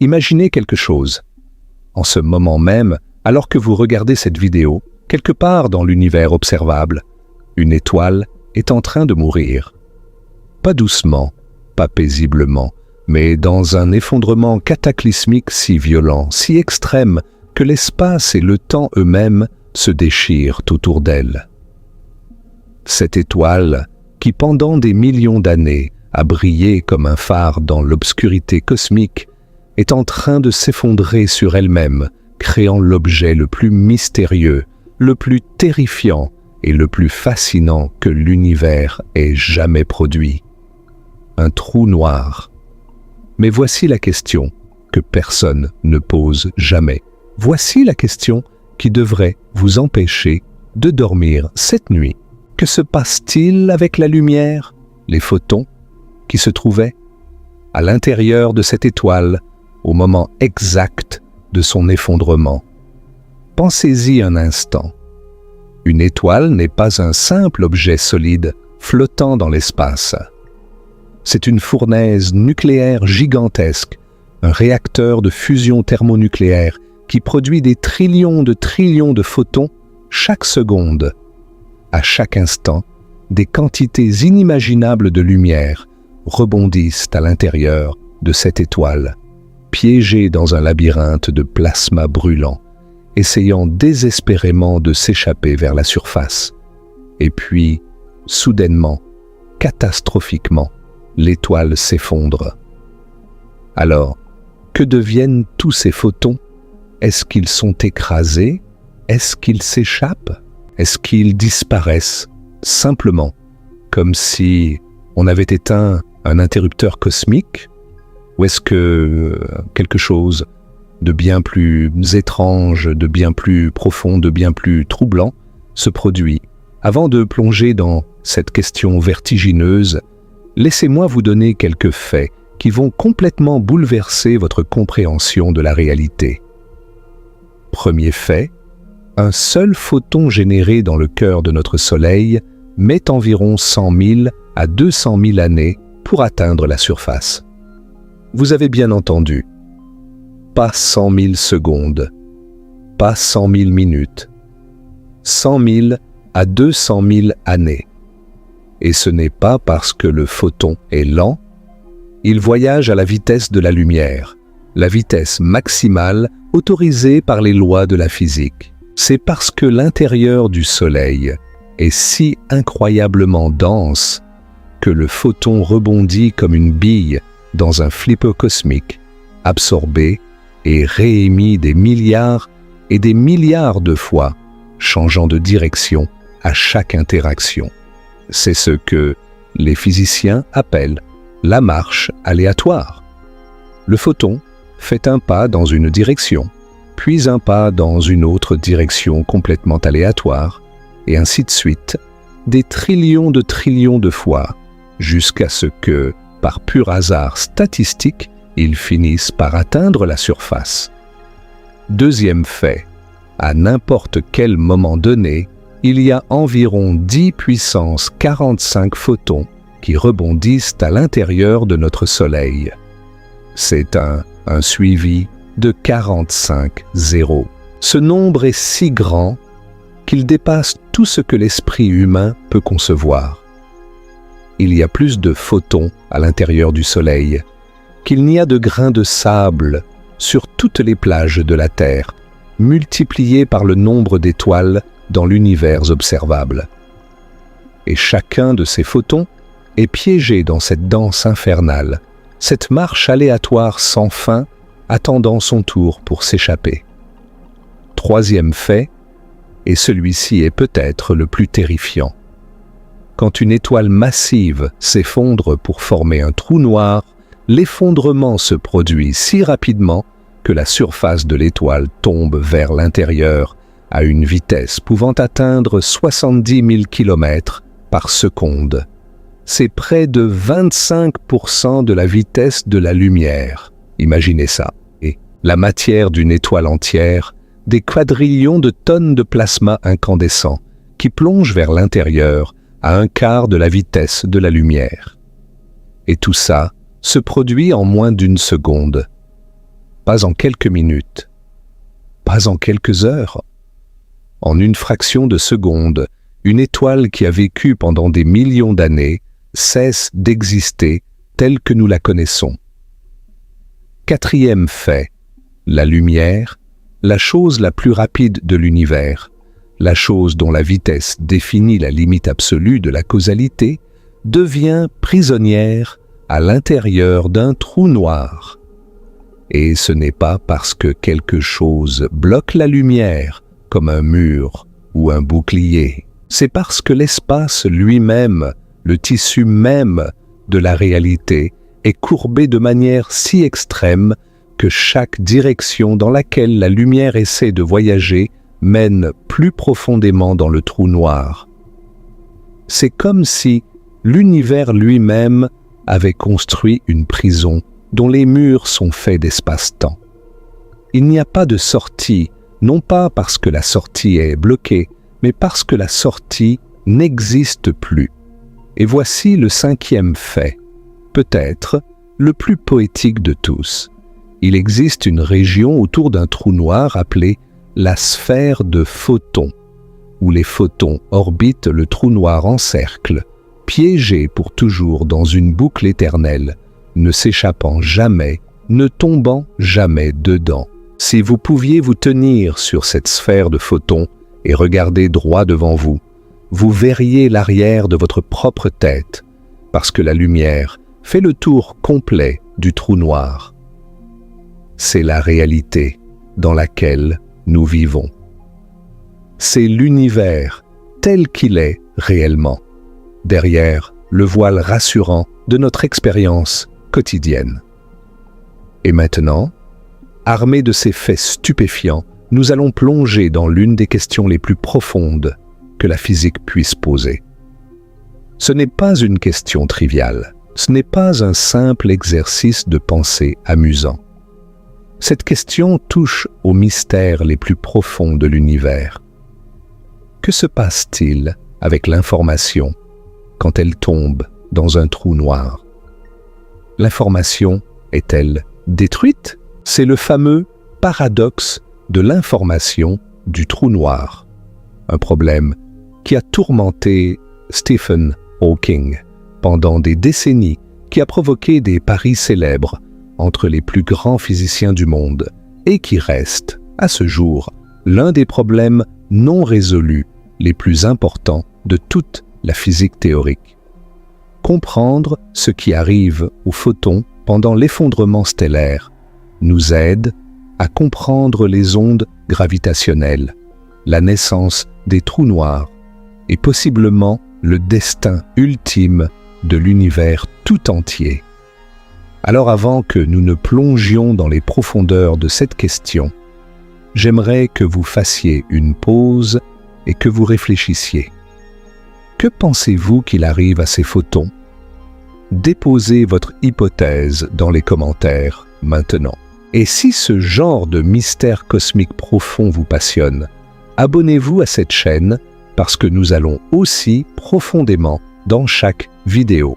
Imaginez quelque chose. En ce moment même, alors que vous regardez cette vidéo, quelque part dans l'univers observable, une étoile est en train de mourir. Pas doucement, pas paisiblement, mais dans un effondrement cataclysmique si violent, si extrême, que l'espace et le temps eux-mêmes se déchirent autour d'elle. Cette étoile, qui pendant des millions d'années a brillé comme un phare dans l'obscurité cosmique, est en train de s'effondrer sur elle-même, créant l'objet le plus mystérieux, le plus terrifiant et le plus fascinant que l'univers ait jamais produit. Un trou noir. Mais voici la question que personne ne pose jamais. Voici la question qui devrait vous empêcher de dormir cette nuit. Que se passe-t-il avec la lumière, les photons, qui se trouvaient à l'intérieur de cette étoile au moment exact de son effondrement? Pensez-y un instant. Une étoile n'est pas un simple objet solide flottant dans l'espace. C'est une fournaise nucléaire gigantesque, un réacteur de fusion thermonucléaire qui produit des trillions de photons chaque seconde. À chaque instant, des quantités inimaginables de lumière rebondissent à l'intérieur de cette étoile, piégée dans un labyrinthe de plasma brûlant, essayant désespérément de s'échapper vers la surface. Et puis, soudainement, catastrophiquement, l'étoile s'effondre. Alors, que deviennent tous ces photons? Est-ce qu'ils sont écrasés? Est-ce qu'ils s'échappent? Est-ce qu'ils disparaissent simplement, comme si on avait éteint un interrupteur cosmique? Ou est-ce que quelque chose de bien plus étrange, de bien plus profond, de bien plus troublant se produit? Avant de plonger dans cette question vertigineuse, laissez-moi vous donner quelques faits qui vont complètement bouleverser votre compréhension de la réalité. Premier fait, un seul photon généré dans le cœur de notre Soleil met environ 100 000 à 200 000 années pour atteindre la surface. Vous avez bien entendu, pas 100 000 secondes, pas 100 000 minutes, 100 000 à 200 000 années. Et ce n'est pas parce que le photon est lent, il voyage à la vitesse de la lumière, la vitesse maximale autorisée par les lois de la physique. C'est parce que l'intérieur du Soleil est si incroyablement dense que le photon rebondit comme une bille dans un flipper cosmique, absorbé et réémis des milliards et des milliards de fois, changeant de direction à chaque interaction. C'est ce que les physiciens appellent la marche aléatoire. Le photon fait un pas dans une direction, puis un pas dans une autre direction complètement aléatoire, et ainsi de suite, des trillions de fois, jusqu'à ce que, par pur hasard statistique, ils finissent par atteindre la surface. Deuxième fait, à n'importe quel moment donné, il y a environ 10 puissance 45 photons qui rebondissent à l'intérieur de notre Soleil. C'est un suivi de 45 zéros. Ce nombre est si grand qu'il dépasse tout ce que l'esprit humain peut concevoir. Il y a plus de photons à l'intérieur du Soleil qu'il n'y a de grains de sable sur toutes les plages de la Terre, multipliés par le nombre d'étoiles dans l'univers observable. Et chacun de ces photons est piégé dans cette danse infernale, cette marche aléatoire sans fin, attendant son tour pour s'échapper. Troisième fait, et celui-ci est peut-être le plus terrifiant. Quand une étoile massive s'effondre pour former un trou noir, l'effondrement se produit si rapidement que la surface de l'étoile tombe vers l'intérieur à une vitesse pouvant atteindre 70 000 km par seconde. C'est près de 25% de la vitesse de la lumière. Imaginez ça. Et la matière d'une étoile entière, des quadrillions de tonnes de plasma incandescent qui plongent vers l'intérieur à un quart de la vitesse de la lumière. Et tout ça se produit en moins d'une seconde. pas en quelques minutes, pas en quelques heures. En une fraction de seconde, une étoile qui a vécu pendant des millions d'années cesse d'exister telle que nous la connaissons. Quatrième fait, la lumière, la chose la plus rapide de l'univers, la chose dont la vitesse définit la limite absolue de la causalité, devient prisonnière à l'intérieur d'un trou noir. Et ce n'est pas parce que quelque chose bloque la lumière, comme un mur ou un bouclier. C'est parce que l'espace lui-même, le tissu même de la réalité, est courbé de manière si extrême que chaque direction dans laquelle la lumière essaie de voyager mène plus profondément dans le trou noir. C'est comme si l'univers lui-même avait construit une prison dont les murs sont faits d'espace-temps. Il n'y a pas de sortie, non pas parce que la sortie est bloquée, mais parce que la sortie n'existe plus. Et voici le cinquième fait, peut-être le plus poétique de tous. Il existe une région autour d'un trou noir appelée la sphère de photons, où les photons orbitent le trou noir en cercle, piégés pour toujours dans une boucle éternelle, ne s'échappant jamais, ne tombant jamais dedans. Si vous pouviez vous tenir sur cette sphère de photons et regarder droit devant vous, vous verriez l'arrière de votre propre tête, parce que la lumière fait le tour complet du trou noir. C'est la réalité dans laquelle nous vivons. C'est l'univers tel qu'il est réellement, derrière le voile rassurant de notre expérience quotidienne. Et maintenant, armés de ces faits stupéfiants, nous allons plonger dans l'une des questions les plus profondes que la physique puisse poser. Ce n'est pas une question triviale, ce n'est pas un simple exercice de pensée amusant. Cette question touche aux mystères les plus profonds de l'univers. Que se passe-t-il avec l'information quand elle tombe dans un trou noir? L'information est-elle détruite? C'est le fameux paradoxe de l'information du trou noir. Un problème qui a tourmenté Stephen Hawking pendant des décennies, qui a provoqué des paris célèbres entre les plus grands physiciens du monde et qui reste, à ce jour, l'un des problèmes non résolus les plus importants de toute la physique théorique. Comprendre ce qui arrive aux photons pendant l'effondrement stellaire nous aide à comprendre les ondes gravitationnelles, la naissance des trous noirs et possiblement le destin ultime de l'univers tout entier. Alors avant que nous ne plongions dans les profondeurs de cette question, j'aimerais que vous fassiez une pause et que vous réfléchissiez. Que pensez-vous qu'il arrive à ces photons? Déposez votre hypothèse dans les commentaires maintenant. Et si ce genre de mystère cosmique profond vous passionne, abonnez-vous à cette chaîne parce que nous allons aussi profondément dans chaque vidéo.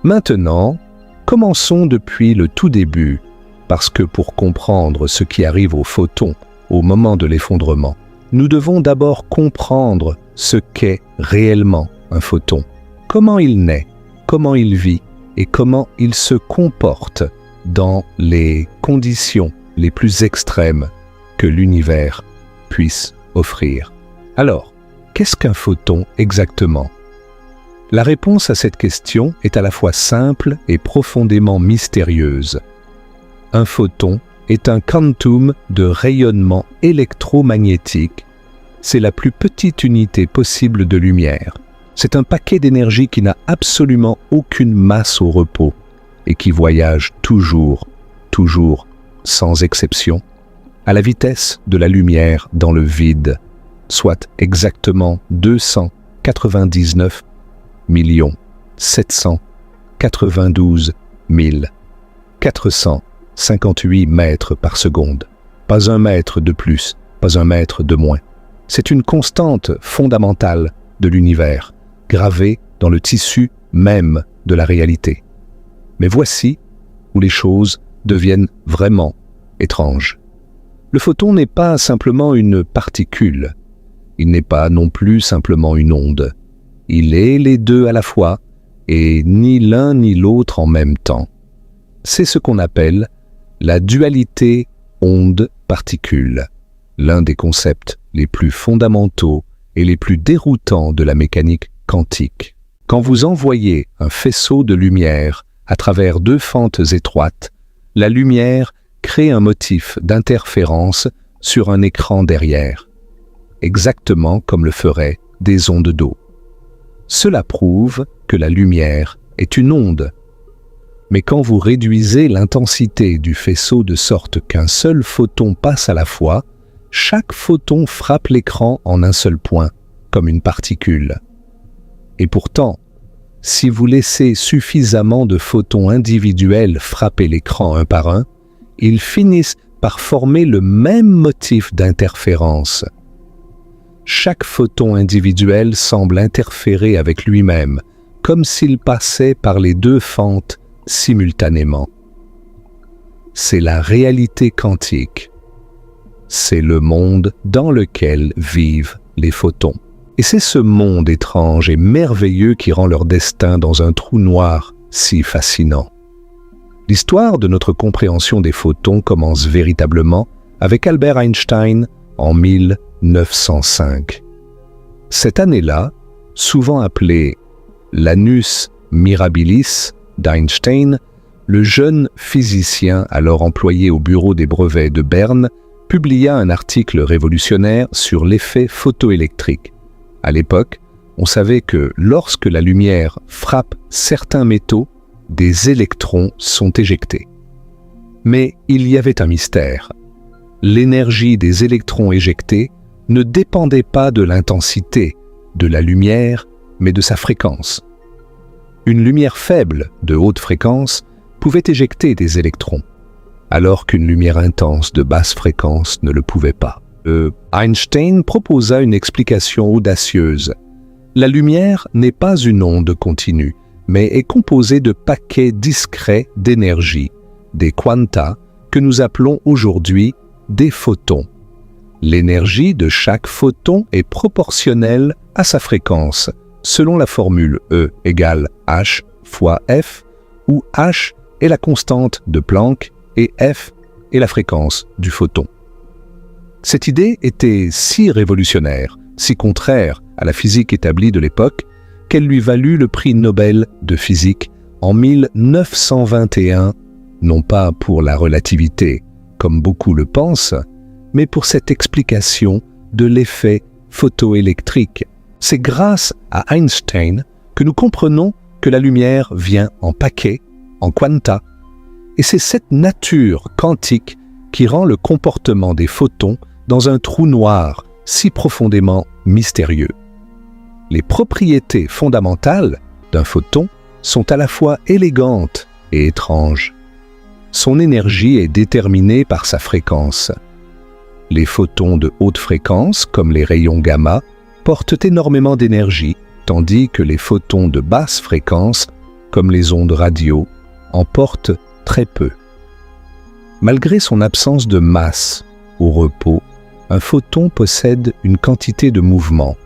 Maintenant, commençons depuis le tout début, parce que pour comprendre ce qui arrive aux photons au moment de l'effondrement, nous devons d'abord comprendre ce qu'est réellement un photon, comment il naît, comment il vit et comment il se comporte dans les conditions les plus extrêmes que l'univers puisse offrir. Alors, qu'est-ce qu'un photon exactement? La réponse à cette question est à la fois simple et profondément mystérieuse. Un photon est un quantum de rayonnement électromagnétique. C'est la plus petite unité possible de lumière. C'est un paquet d'énergie qui n'a absolument aucune masse au repos et qui voyage toujours, sans exception, à la vitesse de la lumière dans le vide, soit exactement 299 792 458 mètres par seconde. Pas un mètre de plus, pas un mètre de moins. C'est une constante fondamentale de l'univers, gravée dans le tissu même de la réalité. Mais voici où les choses deviennent vraiment Étrange. Le photon n'est pas simplement une particule. Il n'est pas non plus simplement une onde. Il est les deux à la fois, et ni l'un ni l'autre en même temps. C'est ce qu'on appelle la dualité onde-particule, l'un des concepts les plus fondamentaux et les plus déroutants de la mécanique quantique. Quand vous envoyez un faisceau de lumière à travers deux fentes étroites, la lumière crée un motif d'interférence sur un écran derrière, exactement comme le feraient des ondes d'eau. Cela prouve que la lumière est une onde. Mais quand vous réduisez l'intensité du faisceau de sorte qu'un seul photon passe à la fois, chaque photon frappe l'écran en un seul point, comme une particule. Et pourtant, si vous laissez suffisamment de photons individuels frapper l'écran un par un, ils finissent par former le même motif d'interférence. Chaque photon individuel semble interférer avec lui-même, comme s'il passait par les deux fentes simultanément. C'est la réalité quantique. C'est le monde dans lequel vivent les photons. Et c'est ce monde étrange et merveilleux qui rend leur destin dans un trou noir si fascinant. L'histoire de notre compréhension des photons commence véritablement avec Albert Einstein en 1905. Cette année-là, souvent appelée l'annus mirabilis d'Einstein, le jeune physicien alors employé au bureau des brevets de Berne publia un article révolutionnaire sur l'effet photoélectrique. À l'époque, on savait que lorsque la lumière frappe certains métaux, des électrons sont éjectés. Mais il y avait un mystère. L'énergie des électrons éjectés ne dépendait pas de l'intensité de la lumière, mais de sa fréquence. Une lumière faible, de haute fréquence, pouvait éjecter des électrons, alors qu'une lumière intense de basse fréquence ne le pouvait pas. Einstein proposa une explication audacieuse. La lumière n'est pas une onde continue, mais est composée de paquets discrets d'énergie, des quanta, que nous appelons aujourd'hui des photons. L'énergie de chaque photon est proportionnelle à sa fréquence, selon la formule E égale H fois F, où H est la constante de Planck et F est la fréquence du photon. Cette idée était si révolutionnaire, si contraire à la physique établie de l'époque, qu'elle lui valut le prix Nobel de physique en 1921, non pas pour la relativité, comme beaucoup le pensent, mais pour cette explication de l'effet photoélectrique. C'est grâce à Einstein que nous comprenons que la lumière vient en paquets, en quanta, et c'est cette nature quantique qui rend le comportement des photons dans un trou noir si profondément mystérieux. Les propriétés fondamentales d'un photon sont à la fois élégantes et étranges. Son énergie est déterminée par sa fréquence. Les photons de haute fréquence, comme les rayons gamma, portent énormément d'énergie, tandis que les photons de basse fréquence, comme les ondes radio, en portent très peu. Malgré son absence de masse au repos, un photon possède une quantité de mouvement,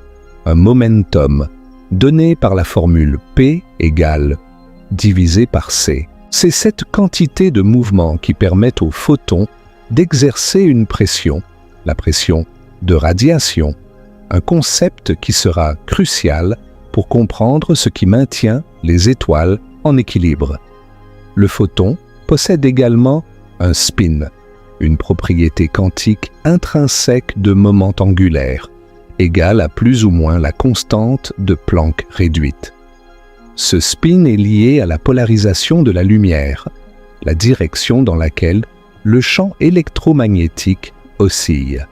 un momentum, donné par la formule P égale divisé par C. C'est cette quantité de mouvement qui permet au photon d'exercer une pression, la pression de radiation, un concept qui sera crucial pour comprendre ce qui maintient les étoiles en équilibre. Le photon possède également un spin, une propriété quantique intrinsèque de moment angulaire, égale à plus ou moins la constante de Planck réduite. Ce spin est lié à la polarisation de la lumière, la direction dans laquelle le champ électromagnétique oscille.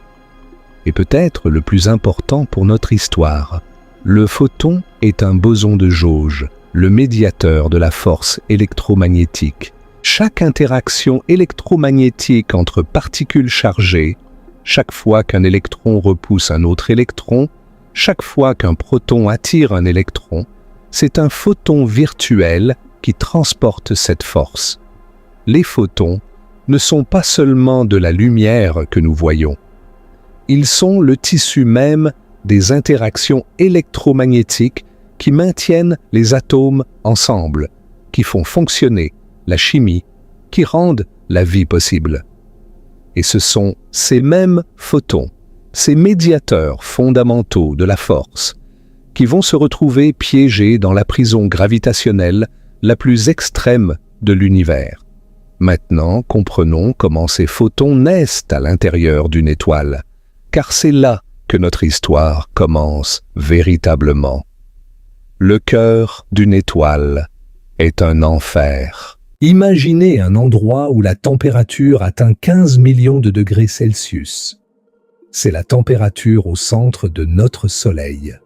Et peut-être le plus important pour notre histoire, le photon est un boson de jauge, le médiateur de la force électromagnétique. Chaque interaction électromagnétique entre particules chargées, chaque fois qu'un électron repousse un autre électron, chaque fois qu'un proton attire un électron, c'est un photon virtuel qui transporte cette force. Les photons ne sont pas seulement de la lumière que nous voyons. Ils sont le tissu même des interactions électromagnétiques qui maintiennent les atomes ensemble, qui font fonctionner la chimie, qui rendent la vie possible. Et ce sont ces mêmes photons, ces médiateurs fondamentaux de la force, qui vont se retrouver piégés dans la prison gravitationnelle la plus extrême de l'univers. Maintenant, comprenons comment ces photons naissent à l'intérieur d'une étoile, car c'est là que notre histoire commence véritablement. Le cœur d'une étoile est un enfer. Imaginez un endroit où la température atteint 15 millions de degrés Celsius. C'est la température au centre de notre Soleil.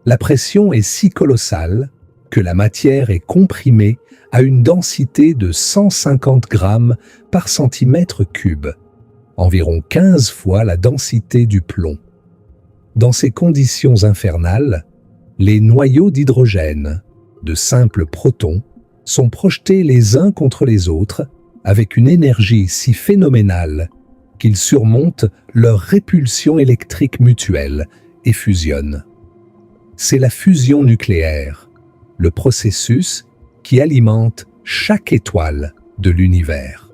La pression est si colossale que la matière est comprimée à une densité de 150 grammes par centimètre cube, environ 15 fois la densité du plomb. Dans ces conditions infernales, les noyaux d'hydrogène, de simples protons, sont projetés les uns contre les autres avec une énergie si phénoménale qu'ils surmontent leur répulsion électrique mutuelle et fusionnent. C'est la fusion nucléaire, le processus qui alimente chaque étoile de l'univers.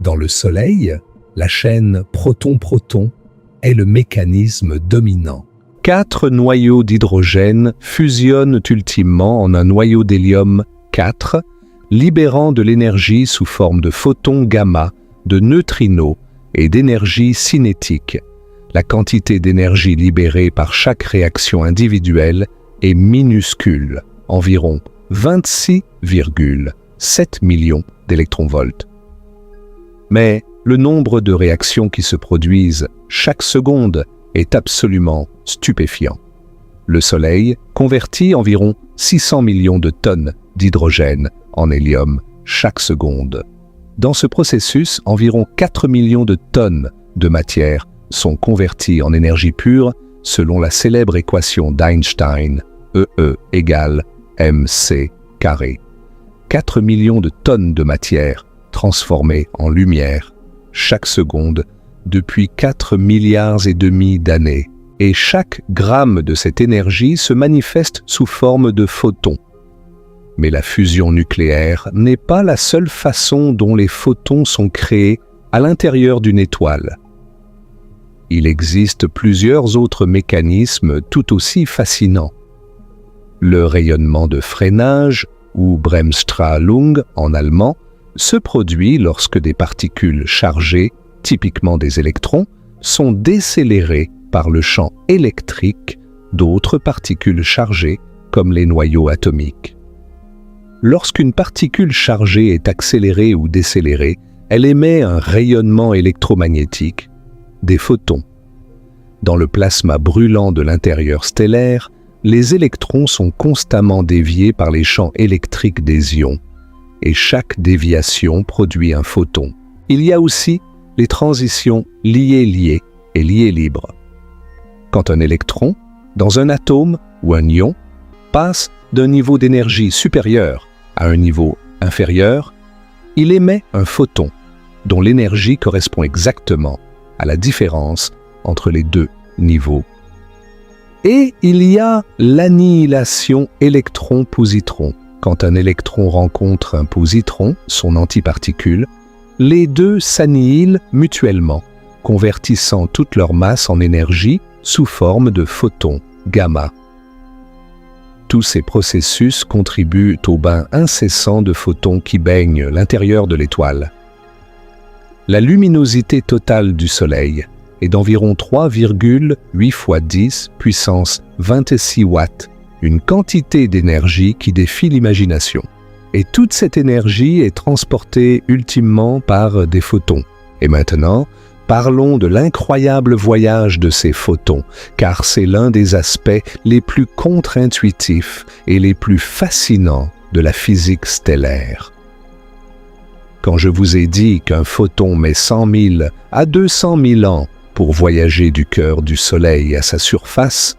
Dans le Soleil, la chaîne proton-proton est le mécanisme dominant. 4 noyaux d'hydrogène fusionnent ultimement en un noyau d'hélium 4, libérant de l'énergie sous forme de photons gamma, de neutrinos et d'énergie cinétique. La quantité d'énergie libérée par chaque réaction individuelle est minuscule, environ 26,7 millions d'électronvolts. Mais le nombre de réactions qui se produisent chaque seconde est absolument stupéfiant. Le Soleil convertit environ 600 millions de tonnes d'hydrogène en hélium chaque seconde. Dans ce processus, environ 4 millions de tonnes de matière sont converties en énergie pure selon la célèbre équation d'Einstein, E égale mc². 4 millions de tonnes de matière transformées en lumière chaque seconde depuis 4 milliards et demi d'années. Et chaque gramme de cette énergie se manifeste sous forme de photons. Mais la fusion nucléaire n'est pas la seule façon dont les photons sont créés à l'intérieur d'une étoile. Il existe plusieurs autres mécanismes tout aussi fascinants. Le rayonnement de freinage, ou Bremsstrahlung en allemand, se produit lorsque des particules chargées, typiquement des électrons, sont décélérées par le champ électrique d'autres particules chargées, comme les noyaux atomiques. Lorsqu'une particule chargée est accélérée ou décélérée, elle émet un rayonnement électromagnétique, des photons. Dans le plasma brûlant de l'intérieur stellaire, les électrons sont constamment déviés par les champs électriques des ions, et chaque déviation produit un photon. Il y a aussi les transitions liées-liées et liées-libres. Quand un électron, dans un atome ou un ion, passe d'un niveau d'énergie supérieur à un niveau inférieur, il émet un photon dont l'énergie correspond exactement à la différence entre les deux niveaux. Et il y a l'annihilation électron-positron. Quand un électron rencontre un positron, son antiparticule, les deux s'annihilent mutuellement, convertissant toute leur masse en énergie sous forme de photons gamma. Tous ces processus contribuent au bain incessant de photons qui baignent l'intérieur de l'étoile. La luminosité totale du Soleil est d'environ 3,8 fois 10 puissance 26 watts, une quantité d'énergie qui défie l'imagination. Et toute cette énergie est transportée ultimement par des photons. Et maintenant, parlons de l'incroyable voyage de ces photons, car c'est l'un des aspects les plus contre-intuitifs et les plus fascinants de la physique stellaire. Quand je vous ai dit qu'un photon met 100 000 à 200 000 ans pour voyager du cœur du Soleil à sa surface,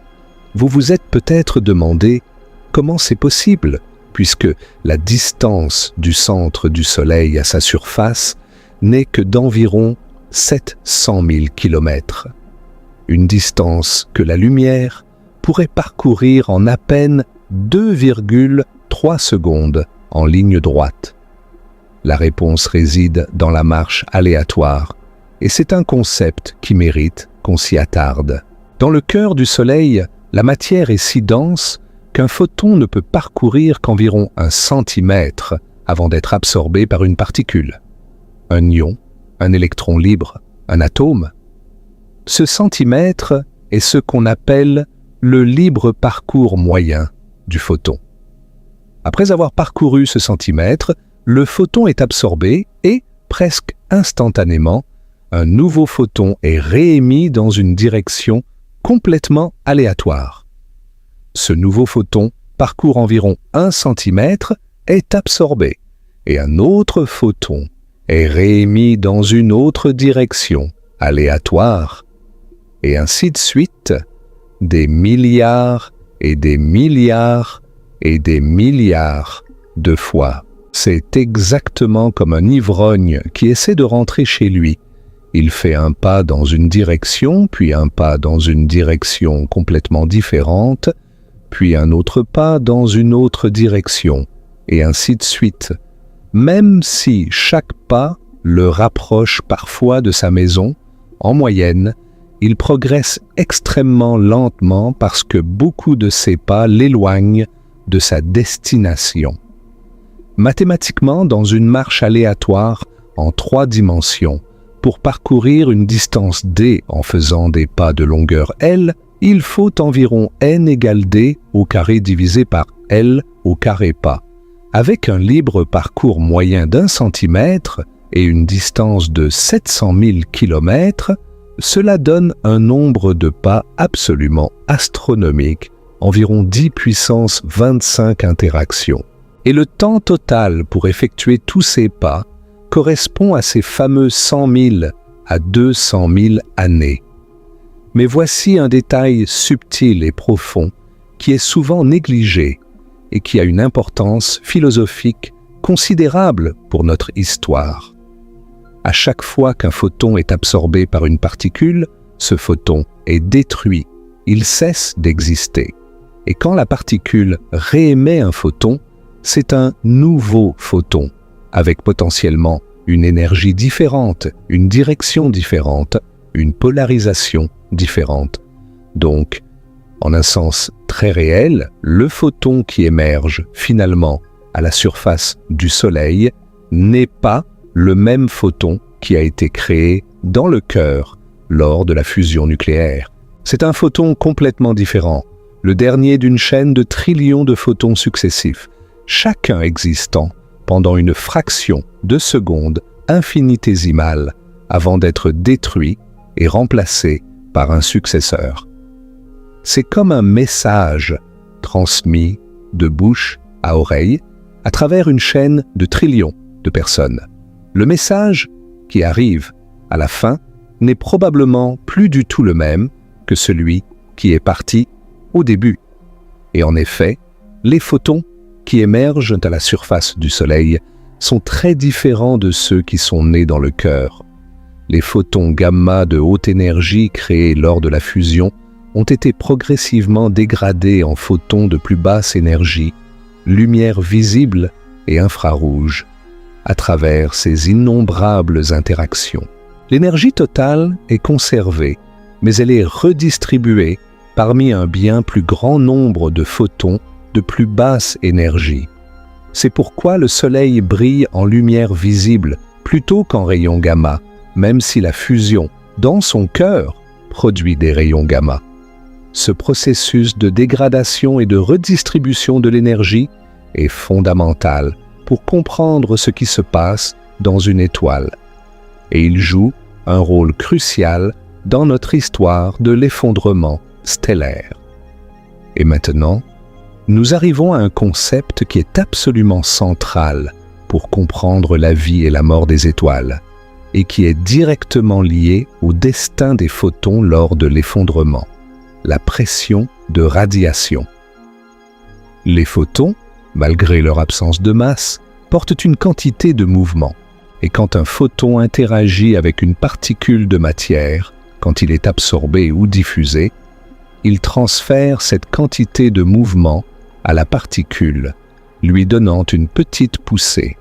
vous vous êtes peut-être demandé comment c'est possible, puisque la distance du centre du Soleil à sa surface n'est que d'environ 700 000 km. Une distance que la lumière pourrait parcourir en à peine 2,3 secondes en ligne droite. La réponse réside dans la marche aléatoire, et c'est un concept qui mérite qu'on s'y attarde. Dans le cœur du Soleil, la matière est si dense qu'un photon ne peut parcourir qu'environ 1 centimètre avant d'être absorbé par une particule. Un ion, un électron libre, un atome. Ce centimètre est ce qu'on appelle le libre parcours moyen du photon. Après avoir parcouru ce centimètre, le photon est absorbé et, presque instantanément, un nouveau photon est réémis dans une direction complètement aléatoire. Ce nouveau photon parcourt environ 1 centimètre, est absorbé, et un autre photon est réémis dans une autre direction aléatoire, et ainsi de suite, des milliards et des milliards et des milliards de fois. C'est exactement comme un ivrogne qui essaie de rentrer chez lui. Il fait un pas dans une direction, puis un pas dans une direction complètement différente, puis un autre pas dans une autre direction, et ainsi de suite. Même si chaque pas le rapproche parfois de sa maison, en moyenne, il progresse extrêmement lentement parce que beaucoup de ces pas l'éloignent de sa destination. Mathématiquement, dans une marche aléatoire en 3 dimensions, pour parcourir une distance d en faisant des pas de longueur L, il faut environ n égale d au carré divisé par L au carré pas. Avec un libre parcours moyen d'1 centimètre et une distance de 700 000 km, cela donne un nombre de pas absolument astronomique, environ 10 puissance 25 interactions. Et le temps total pour effectuer tous ces pas correspond à ces fameux 100 000 à 200 000 années. Mais voici un détail subtil et profond qui est souvent négligé et qui a une importance philosophique considérable pour notre histoire. À chaque fois qu'un photon est absorbé par une particule, ce photon est détruit, il cesse d'exister. Et quand la particule réémet un photon, c'est un nouveau photon, avec potentiellement une énergie différente, une direction différente, une polarisation différente. Donc, en un sens très réel, le photon qui émerge finalement à la surface du Soleil n'est pas le même photon qui a été créé dans le cœur lors de la fusion nucléaire. C'est un photon complètement différent, le dernier d'une chaîne de trillions de photons successifs, chacun existant pendant une fraction de seconde infinitésimale avant d'être détruit et remplacé par un successeur. C'est comme un message transmis de bouche à oreille à travers une chaîne de trillions de personnes. Le message qui arrive à la fin n'est probablement plus du tout le même que celui qui est parti au début. Et en effet, les photons qui émergent à la surface du Soleil sont très différents de ceux qui sont nés dans le cœur. Les photons gamma de haute énergie créés lors de la fusion ont été progressivement dégradés en photons de plus basse énergie, lumière visible et infrarouge, à travers ces innombrables interactions. L'énergie totale est conservée, mais elle est redistribuée parmi un bien plus grand nombre de photons de plus basse énergie. C'est pourquoi le Soleil brille en lumière visible plutôt qu'en rayons gamma, même si la fusion, dans son cœur, produit des rayons gamma. Ce processus de dégradation et de redistribution de l'énergie est fondamental pour comprendre ce qui se passe dans une étoile. Et il joue un rôle crucial dans notre histoire de l'effondrement stellaire. Et maintenant, nous arrivons à un concept qui est absolument central pour comprendre la vie et la mort des étoiles, et qui est directement lié au destin des photons lors de l'effondrement, la pression de radiation. Les photons, malgré leur absence de masse, portent une quantité de mouvement, Et quand un photon interagit avec une particule de matière, quand il est absorbé ou diffusé, il transfère cette quantité de mouvement à la particule, lui donnant une petite poussée.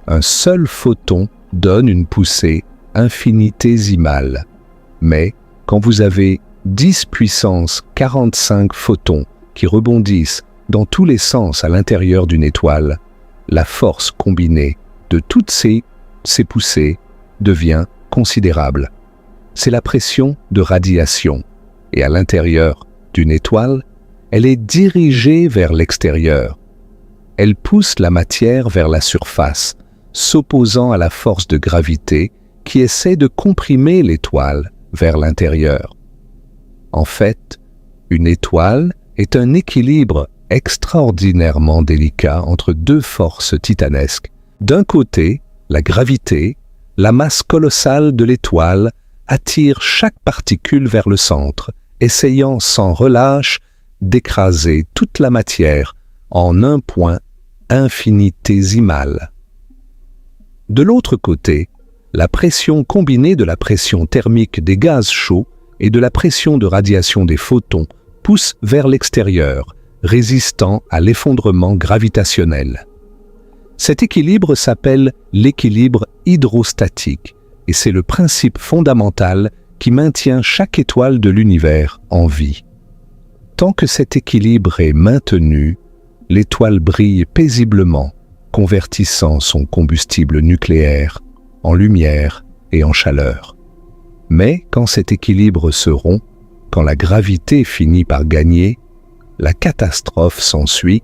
Un seul photon donne une poussée infinitésimale, mais quand vous avez 10 puissance 45 photons qui rebondissent dans tous les sens à l'intérieur d'une étoile, la force combinée de toutes ces poussées devient considérable. C'est la pression de radiation, et à l'intérieur d'une étoile, elle est dirigée vers l'extérieur. Elle pousse la matière vers la surface, s'opposant à la force de gravité qui essaie de comprimer l'étoile vers l'intérieur. En fait, une étoile est un équilibre extraordinairement délicat entre deux forces titanesques. D'un côté, la gravité, la masse colossale de l'étoile attire chaque particule vers le centre, essayant sans relâche d'écraser toute la matière en un point infinitésimal. De l'autre côté, la pression combinée de la pression thermique des gaz chauds et de la pression de radiation des photons pousse vers l'extérieur, résistant à l'effondrement gravitationnel. Cet équilibre s'appelle l'équilibre hydrostatique et c'est le principe fondamental qui maintient chaque étoile de l'univers en vie. Tant que cet équilibre est maintenu, l'étoile brille paisiblement, convertissant son combustible nucléaire en lumière et en chaleur. Mais quand cet équilibre se rompt, quand la gravité finit par gagner, la catastrophe s'ensuit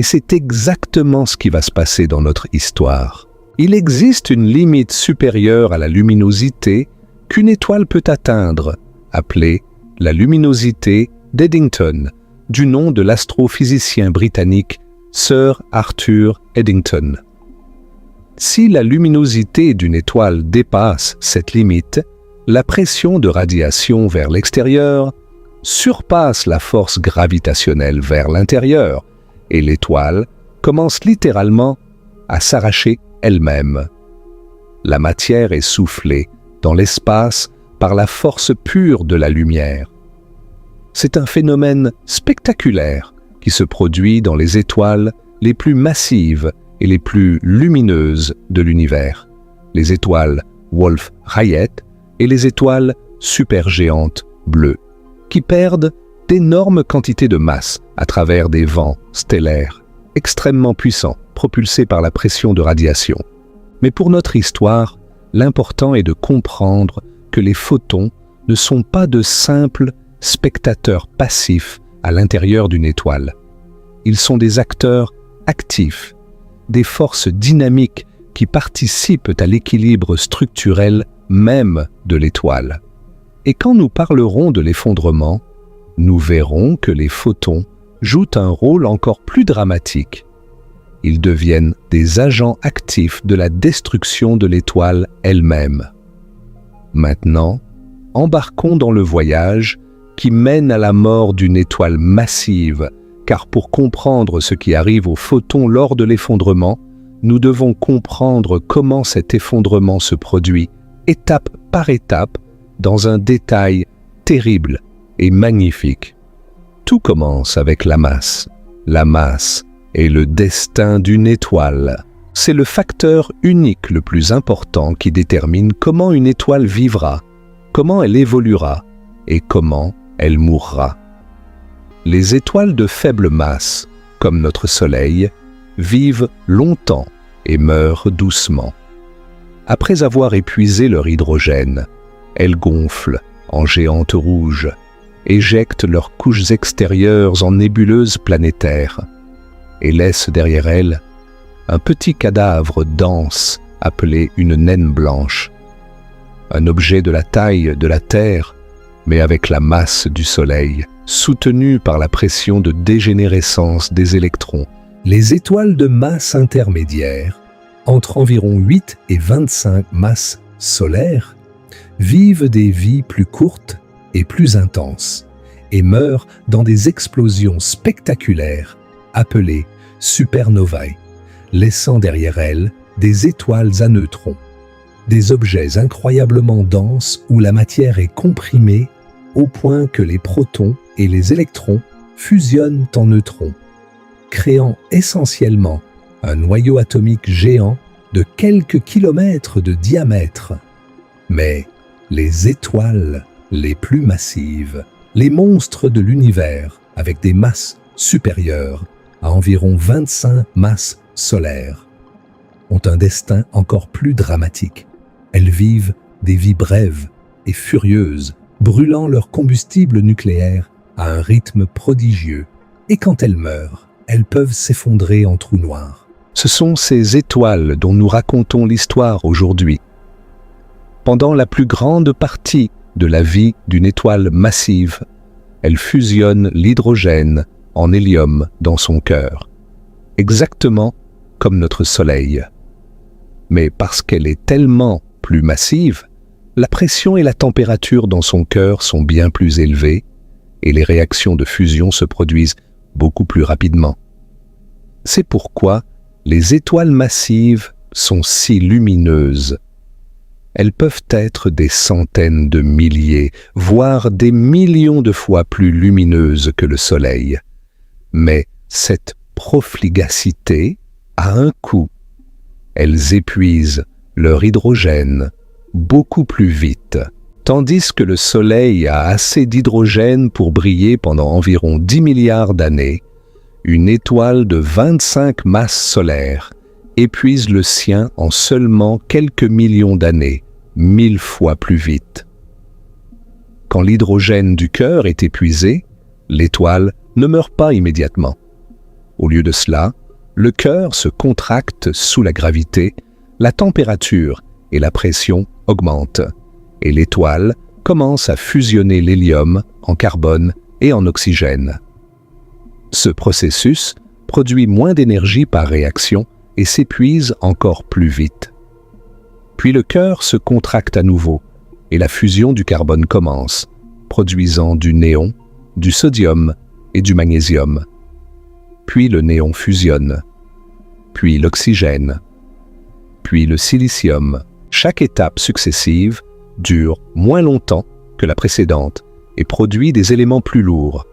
et c'est exactement ce qui va se passer dans notre histoire. Il existe une limite supérieure à la luminosité qu'une étoile peut atteindre, appelée la luminosité d'Eddington, du nom de l'astrophysicien britannique Sir Arthur Eddington. Si la luminosité d'une étoile dépasse cette limite, la pression de radiation vers l'extérieur surpasse la force gravitationnelle vers l'intérieur et l'étoile commence littéralement à s'arracher elle-même. La matière est soufflée dans l'espace par la force pure de la lumière. C'est un phénomène spectaculaire qui se produit dans les étoiles les plus massives et les plus lumineuses de l'univers, les étoiles Wolf-Rayet et les étoiles supergéantes bleues, qui perdent d'énormes quantités de masse à travers des vents stellaires extrêmement puissants, propulsés par la pression de radiation. Mais pour notre histoire, l'important est de comprendre que les photons ne sont pas de simples spectateurs passifs à l'intérieur d'une étoile. Ils sont des acteurs actifs, des forces dynamiques qui participent à l'équilibre structurel même de l'étoile. Et quand nous parlerons de l'effondrement, nous verrons que les photons jouent un rôle encore plus dramatique. Ils deviennent des agents actifs de la destruction de l'étoile elle-même. Maintenant, embarquons dans le voyage qui mène à la mort d'une étoile massive, car pour comprendre ce qui arrive aux photons lors de l'effondrement, nous devons comprendre comment cet effondrement se produit, étape par étape, dans un détail terrible et magnifique. Tout commence avec la masse. La masse est le destin d'une étoile. C'est le facteur unique le plus important qui détermine comment une étoile vivra, comment elle évoluera et comment elle mourra. Les étoiles de faible masse, comme notre Soleil, vivent longtemps et meurent doucement. Après avoir épuisé leur hydrogène, elles gonflent en géantes rouges, éjectent leurs couches extérieures en nébuleuses planétaires et laissent derrière elles un petit cadavre dense appelé une naine blanche, un objet de la taille de la Terre, mais avec la masse du Soleil, soutenu par la pression de dégénérescence des électrons. Les étoiles de masse intermédiaire, entre environ 8 et 25 masses solaires, vivent des vies plus courtes et plus intenses, et meurent dans des explosions spectaculaires appelées supernovae, laissant derrière elles des étoiles à neutrons, des objets incroyablement denses où la matière est comprimée au point que les protons et les électrons fusionnent en neutrons, créant essentiellement un noyau atomique géant de quelques kilomètres de diamètre. Mais les étoiles les plus massives, les monstres de l'univers avec des masses supérieures à environ 25 masses solaires, ont un destin encore plus dramatique. Elles vivent des vies brèves et furieuses, brûlant leur combustible nucléaire à un rythme prodigieux. Et quand elles meurent, elles peuvent s'effondrer en trous noirs. Ce sont ces étoiles dont nous racontons l'histoire aujourd'hui. Pendant la plus grande partie de la vie d'une étoile massive, elle fusionne l'hydrogène en hélium dans son cœur, exactement comme notre Soleil. Mais parce qu'elle est tellement plus massive, la pression et la température dans son cœur sont bien plus élevées et les réactions de fusion se produisent beaucoup plus rapidement. C'est pourquoi les étoiles massives sont si lumineuses. Elles peuvent être des centaines de milliers, voire des millions de fois plus lumineuses que le Soleil. Mais cette profligacité a un coût. Elles épuisent leur hydrogène beaucoup plus vite, tandis que le Soleil a assez d'hydrogène pour briller pendant environ 10 milliards d'années. Une étoile de 25 masses solaires épuise le sien en seulement quelques millions d'années, 1000 fois plus vite. Quand l'hydrogène du cœur est épuisé, l'étoile ne meurt pas immédiatement. Au lieu de cela, le cœur se contracte sous la gravité, la température et la pression augmentent, et l'étoile commence à fusionner l'hélium en carbone et en oxygène. Ce processus produit moins d'énergie par réaction et s'épuise encore plus vite. Puis le cœur se contracte à nouveau et la fusion du carbone commence, produisant du néon, du sodium et du magnésium. Puis le néon fusionne, puis l'oxygène, puis le silicium. Chaque étape successive dure moins longtemps que la précédente et produit des éléments plus lourds.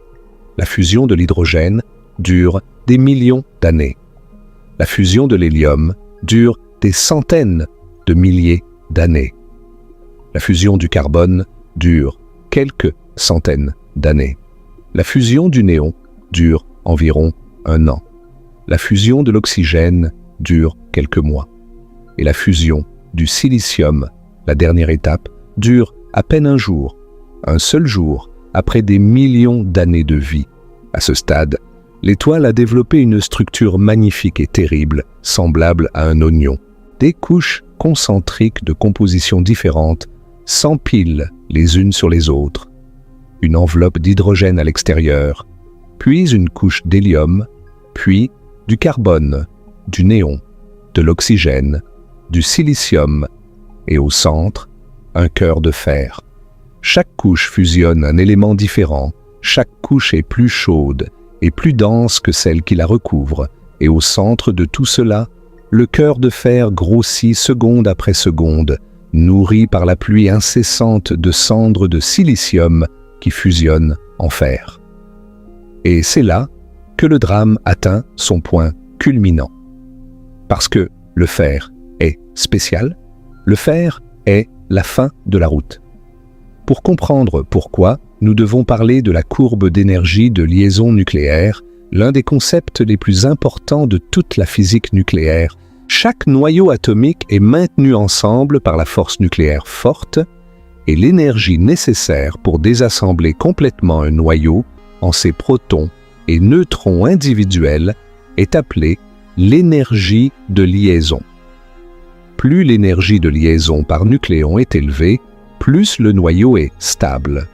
La fusion de l'hydrogène dure des millions d'années. La fusion de l'hélium dure des centaines de milliers d'années. La fusion du carbone dure quelques centaines d'années. La fusion du néon dure environ 1 an. La fusion de l'oxygène dure quelques mois. Et la fusion du silicium, la dernière étape, dure à peine un jour, un seul jour, après des millions d'années de vie. À ce stade, l'étoile a développé une structure magnifique et terrible, semblable à un oignon. Des couches concentriques de compositions différentes s'empilent les unes sur les autres. Une enveloppe d'hydrogène à l'extérieur, puis une couche d'hélium, puis du carbone, du néon, de l'oxygène, du silicium et au centre, un cœur de fer. Chaque couche fusionne un élément différent, chaque couche est plus chaude et plus dense que celle qui la recouvre, et au centre de tout cela, le cœur de fer grossit seconde après seconde, nourri par la pluie incessante de cendres de silicium qui fusionnent en fer. Et c'est là que le drame atteint son point culminant. Parce que le fer est spécial, le fer est la fin de la route. Pour comprendre pourquoi, nous devons parler de la courbe d'énergie de liaison nucléaire, l'un des concepts les plus importants de toute la physique nucléaire. Chaque noyau atomique est maintenu ensemble par la force nucléaire forte et l'énergie nécessaire pour désassembler complètement un noyau en ses protons et neutrons individuels est appelée l'énergie de liaison. Plus l'énergie de liaison par nucléon est élevée, plus le noyau est stable.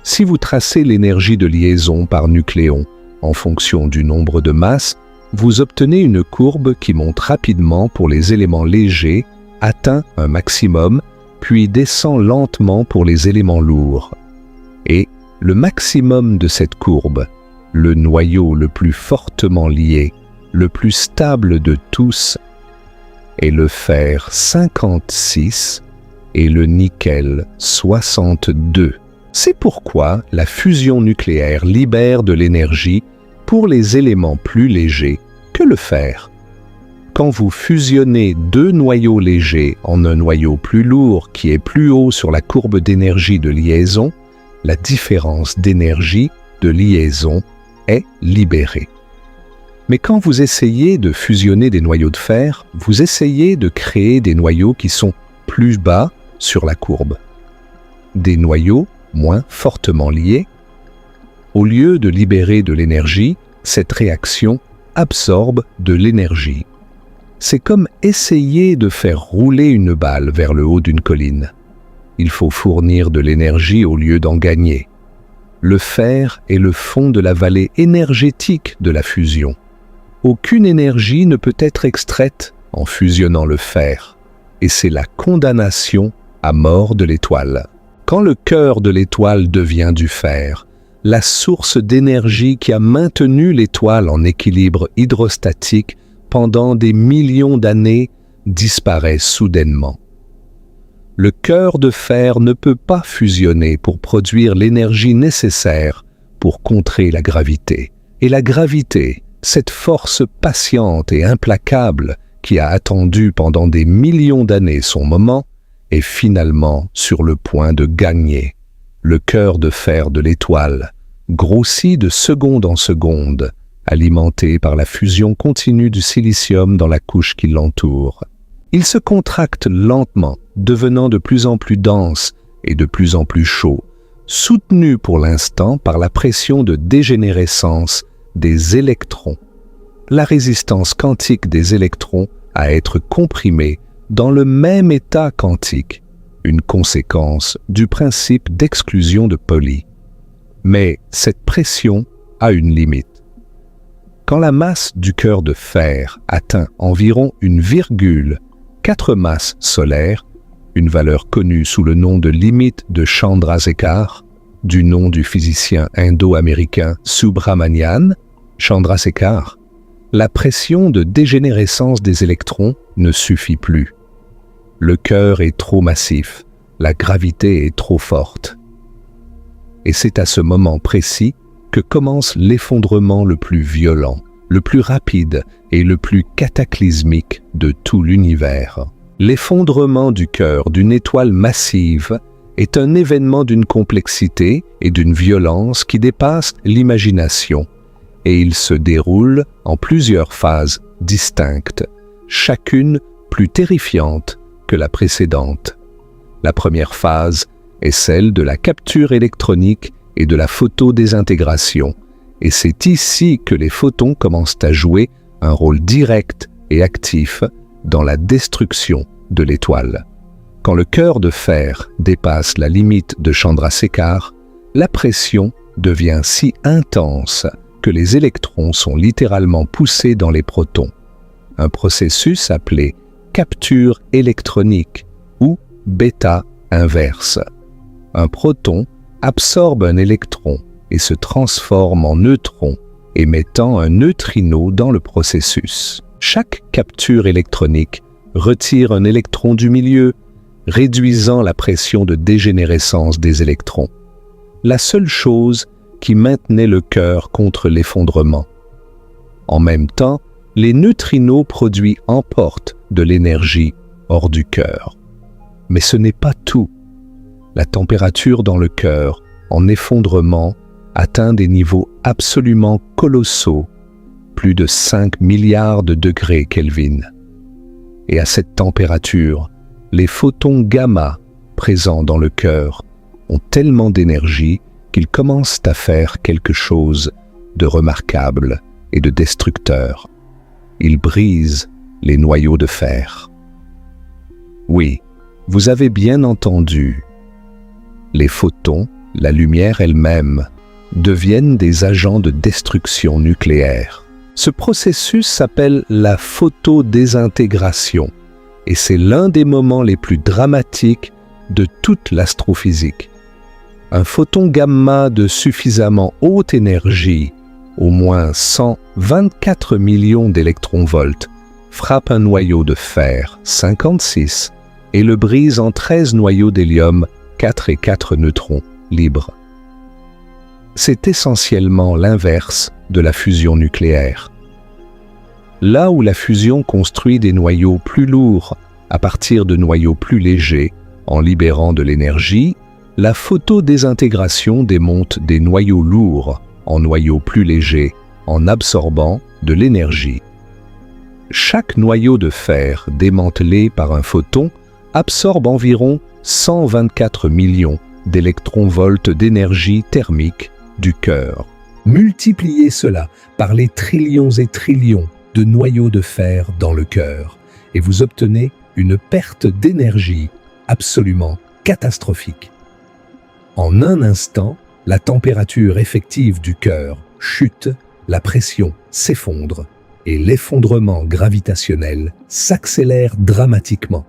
Si vous tracez l'énergie de liaison par nucléon en fonction du nombre de masses, vous obtenez une courbe qui monte rapidement pour les éléments légers, atteint un maximum, puis descend lentement pour les éléments lourds. Et le maximum de cette courbe, le noyau le plus fortement lié, le plus stable de tous, et le fer 56 et le nickel 62. C'est pourquoi la fusion nucléaire libère de l'énergie pour les éléments plus légers que le fer. Quand vous fusionnez deux noyaux légers en un noyau plus lourd qui est plus haut sur la courbe d'énergie de liaison, la différence d'énergie de liaison est libérée. Mais quand vous essayez de fusionner des noyaux de fer, vous essayez de créer des noyaux qui sont plus bas sur la courbe. Des noyaux moins fortement liés. Au lieu de libérer de l'énergie, cette réaction absorbe de l'énergie. C'est comme essayer de faire rouler une balle vers le haut d'une colline. Il faut fournir de l'énergie au lieu d'en gagner. Le fer est le fond de la vallée énergétique de la fusion. Aucune énergie ne peut être extraite en fusionnant le fer, et c'est la condamnation à mort de l'étoile. Quand le cœur de l'étoile devient du fer, la source d'énergie qui a maintenu l'étoile en équilibre hydrostatique pendant des millions d'années disparaît soudainement. Le cœur de fer ne peut pas fusionner pour produire l'énergie nécessaire pour contrer la gravité. Et la gravité, cette force patiente et implacable qui a attendu pendant des millions d'années son moment, est finalement sur le point de gagner. Le cœur de fer de l'étoile grossit de seconde en seconde, alimenté par la fusion continue du silicium dans la couche qui l'entoure. Il se contracte lentement, devenant de plus en plus dense et de plus en plus chaud, soutenu pour l'instant par la pression de dégénérescence des électrons. La résistance quantique des électrons à être comprimés dans le même état quantique, une conséquence du principe d'exclusion de Pauli. Mais cette pression a une limite. Quand la masse du cœur de fer atteint environ 1,4 masses solaires, une valeur connue sous le nom de limite de Chandrasekhar, du nom du physicien indo-américain Subrahmanyan Chandrasekhar, la pression de dégénérescence des électrons ne suffit plus. Le cœur est trop massif, la gravité est trop forte. Et c'est à ce moment précis que commence l'effondrement le plus violent, le plus rapide et le plus cataclysmique de tout l'univers. L'effondrement du cœur d'une étoile massive est un événement d'une complexité et d'une violence qui dépasse l'imagination, et il se déroule en plusieurs phases distinctes, chacune plus terrifiante que la précédente. La première phase est celle de la capture électronique et de la photodésintégration, et c'est ici que les photons commencent à jouer un rôle direct et actif dans la destruction de l'étoile. Quand le cœur de fer dépasse la limite de Chandrasekhar, la pression devient si intense que les électrons sont littéralement poussés dans les protons. Un processus appelé capture électronique ou bêta inverse. Un proton absorbe un électron et se transforme en neutron, émettant un neutrino dans le processus. Chaque capture électronique retire un électron du milieu, réduisant la pression de dégénérescence des électrons. La seule chose qui maintenait le cœur contre l'effondrement. En même temps, les neutrinos produits emportent de l'énergie hors du cœur. Mais ce n'est pas tout. La température dans le cœur, en effondrement, atteint des niveaux absolument colossaux, plus de 5 milliards de degrés Kelvin. Et à cette température, les photons gamma présents dans le cœur ont tellement d'énergie qu'ils commencent à faire quelque chose de remarquable et de destructeur. Ils brisent les noyaux de fer. Oui, vous avez bien entendu. Les photons, la lumière elle-même, deviennent des agents de destruction nucléaire. Ce processus s'appelle la photodésintégration et c'est l'un des moments les plus dramatiques de toute l'astrophysique. Un photon gamma de suffisamment haute énergie, au moins 124 millions d'électronvolts, frappe un noyau de fer, 56, et le brise en 13 noyaux d'hélium, 4 et 4 neutrons, libres. C'est essentiellement l'inverse de la fusion nucléaire. Là où la fusion construit des noyaux plus lourds à partir de noyaux plus légers, en libérant de l'énergie, la photodésintégration démonte des noyaux lourds en noyaux plus légers, en absorbant de l'énergie. Chaque noyau de fer démantelé par un photon absorbe environ 124 millions d'électronvolts d'énergie thermique du cœur. Multipliez cela par les trillions et trillions de noyaux de fer dans le cœur et vous obtenez une perte d'énergie absolument catastrophique. En un instant, la température effective du cœur chute, la pression s'effondre et l'effondrement gravitationnel s'accélère dramatiquement.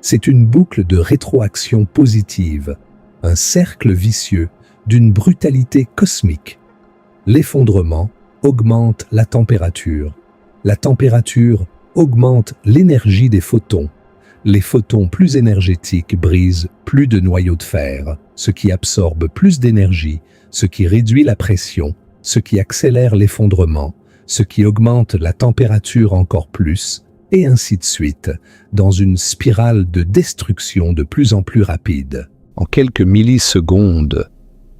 C'est une boucle de rétroaction positive, un cercle vicieux d'une brutalité cosmique. L'effondrement augmente la température augmente l'énergie des photons. Les photons plus énergétiques brisent plus de noyaux de fer, ce qui absorbe plus d'énergie, ce qui réduit la pression, ce qui accélère l'effondrement, ce qui augmente la température encore plus, et ainsi de suite, dans une spirale de destruction de plus en plus rapide. En quelques millisecondes,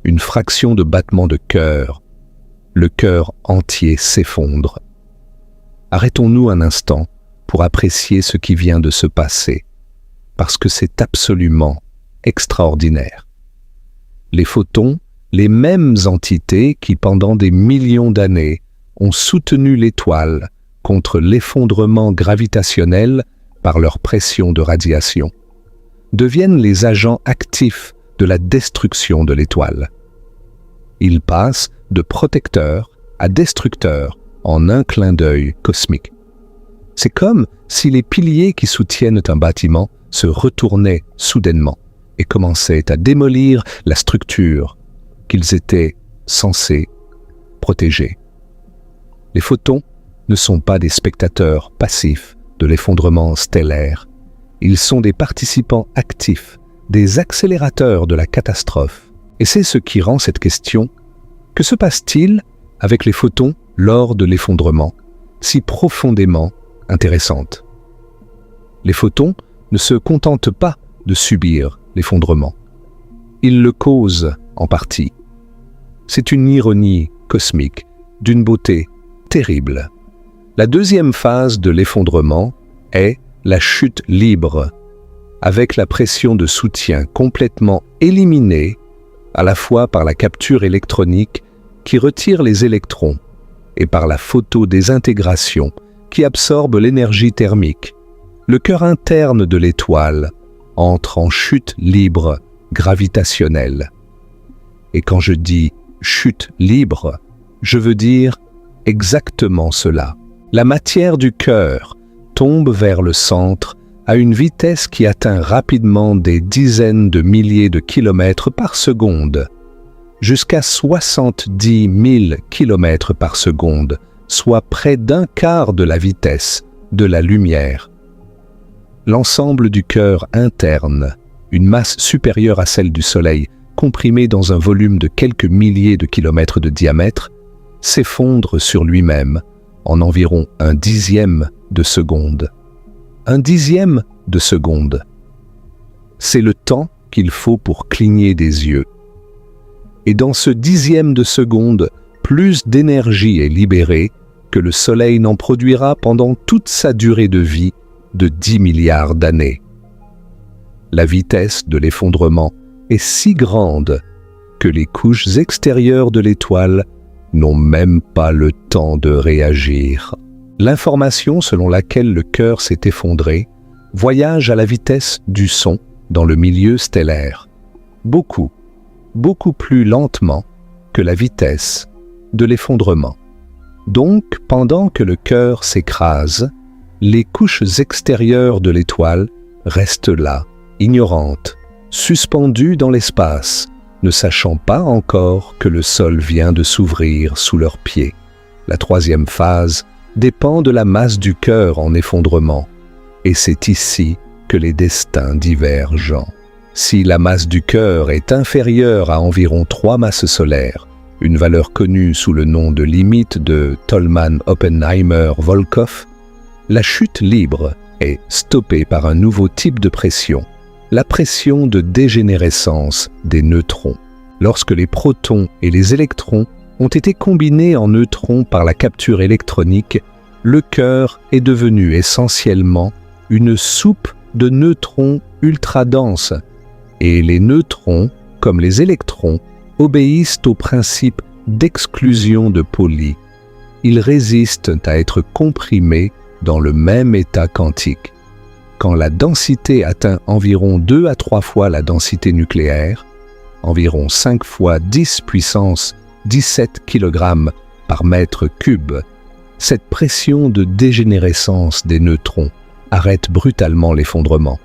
une fraction de battement de cœur, le cœur entier s'effondre. Arrêtons-nous un instant pour apprécier ce qui vient de se passer, parce que c'est absolument extraordinaire. Les photons, les mêmes entités qui pendant des millions d'années ont soutenu l'étoile contre l'effondrement gravitationnel par leur pression de radiation, deviennent les agents actifs de la destruction de l'étoile. Ils passent de protecteurs à destructeurs en un clin d'œil cosmique. C'est comme si les piliers qui soutiennent un bâtiment se retournaient soudainement et commençaient à démolir la structure qu'ils étaient censés protéger. Les photons ne sont pas des spectateurs passifs de l'effondrement stellaire. Ils sont des participants actifs, des accélérateurs de la catastrophe. Et c'est ce qui rend cette question « Que se passe-t-il avec les photons lors de l'effondrement ?» si profondément intéressante. Les photons ne se contentent pas de subir l'effondrement. Ils le causent en partie. C'est une ironie cosmique d'une beauté terrible. La deuxième phase de l'effondrement est la chute libre, avec la pression de soutien complètement éliminée, à la fois par la capture électronique qui retire les électrons et par la photodésintégration qui absorbe l'énergie thermique. Le cœur interne de l'étoile entre en chute libre gravitationnelle. Et quand je dis chute libre, je veux dire exactement cela. La matière du cœur tombe vers le centre à une vitesse qui atteint rapidement des dizaines de milliers de kilomètres par seconde, jusqu'à 70 000 kilomètres par seconde, soit près d'un quart de la vitesse de la lumière. L'ensemble du cœur interne, une masse supérieure à celle du Soleil, comprimée dans un volume de quelques milliers de kilomètres de diamètre, s'effondre sur lui-même en environ 1/10 de seconde. 1/10 de seconde. C'est le temps qu'il faut pour cligner des yeux. Et dans ce 10e de seconde, plus d'énergie est libérée que le Soleil n'en produira pendant toute sa durée de vie de 10 milliards d'années. La vitesse de l'effondrement est si grande que les couches extérieures de l'étoile n'ont même pas le temps de réagir. L'information selon laquelle le cœur s'est effondré voyage à la vitesse du son dans le milieu stellaire, beaucoup plus lentement que la vitesse de l'effondrement. Donc, pendant que le cœur s'écrase, les couches extérieures de l'étoile restent là, ignorantes, suspendues dans l'espace, ne sachant pas encore que le sol vient de s'ouvrir sous leurs pieds. La troisième phase dépend de la masse du cœur en effondrement, et c'est ici que les destins divergent. Si la masse du cœur est inférieure à environ 3 masses solaires, une valeur connue sous le nom de limite de Tolman-Oppenheimer-Volkoff, la chute libre est stoppée par un nouveau type de pression, la pression de dégénérescence des neutrons. Lorsque les protons et les électrons ont été combinés en neutrons par la capture électronique, le cœur est devenu essentiellement une soupe de neutrons ultra denses, et les neutrons, comme les électrons, obéissent au principe d'exclusion de Pauli. Ils résistent à être comprimés dans le même état quantique. Quand la densité atteint environ 2 à 3 fois la densité nucléaire, environ 5 fois 10 puissance 17 kg par mètre cube, cette pression de dégénérescence des neutrons arrête brutalement l'effondrement.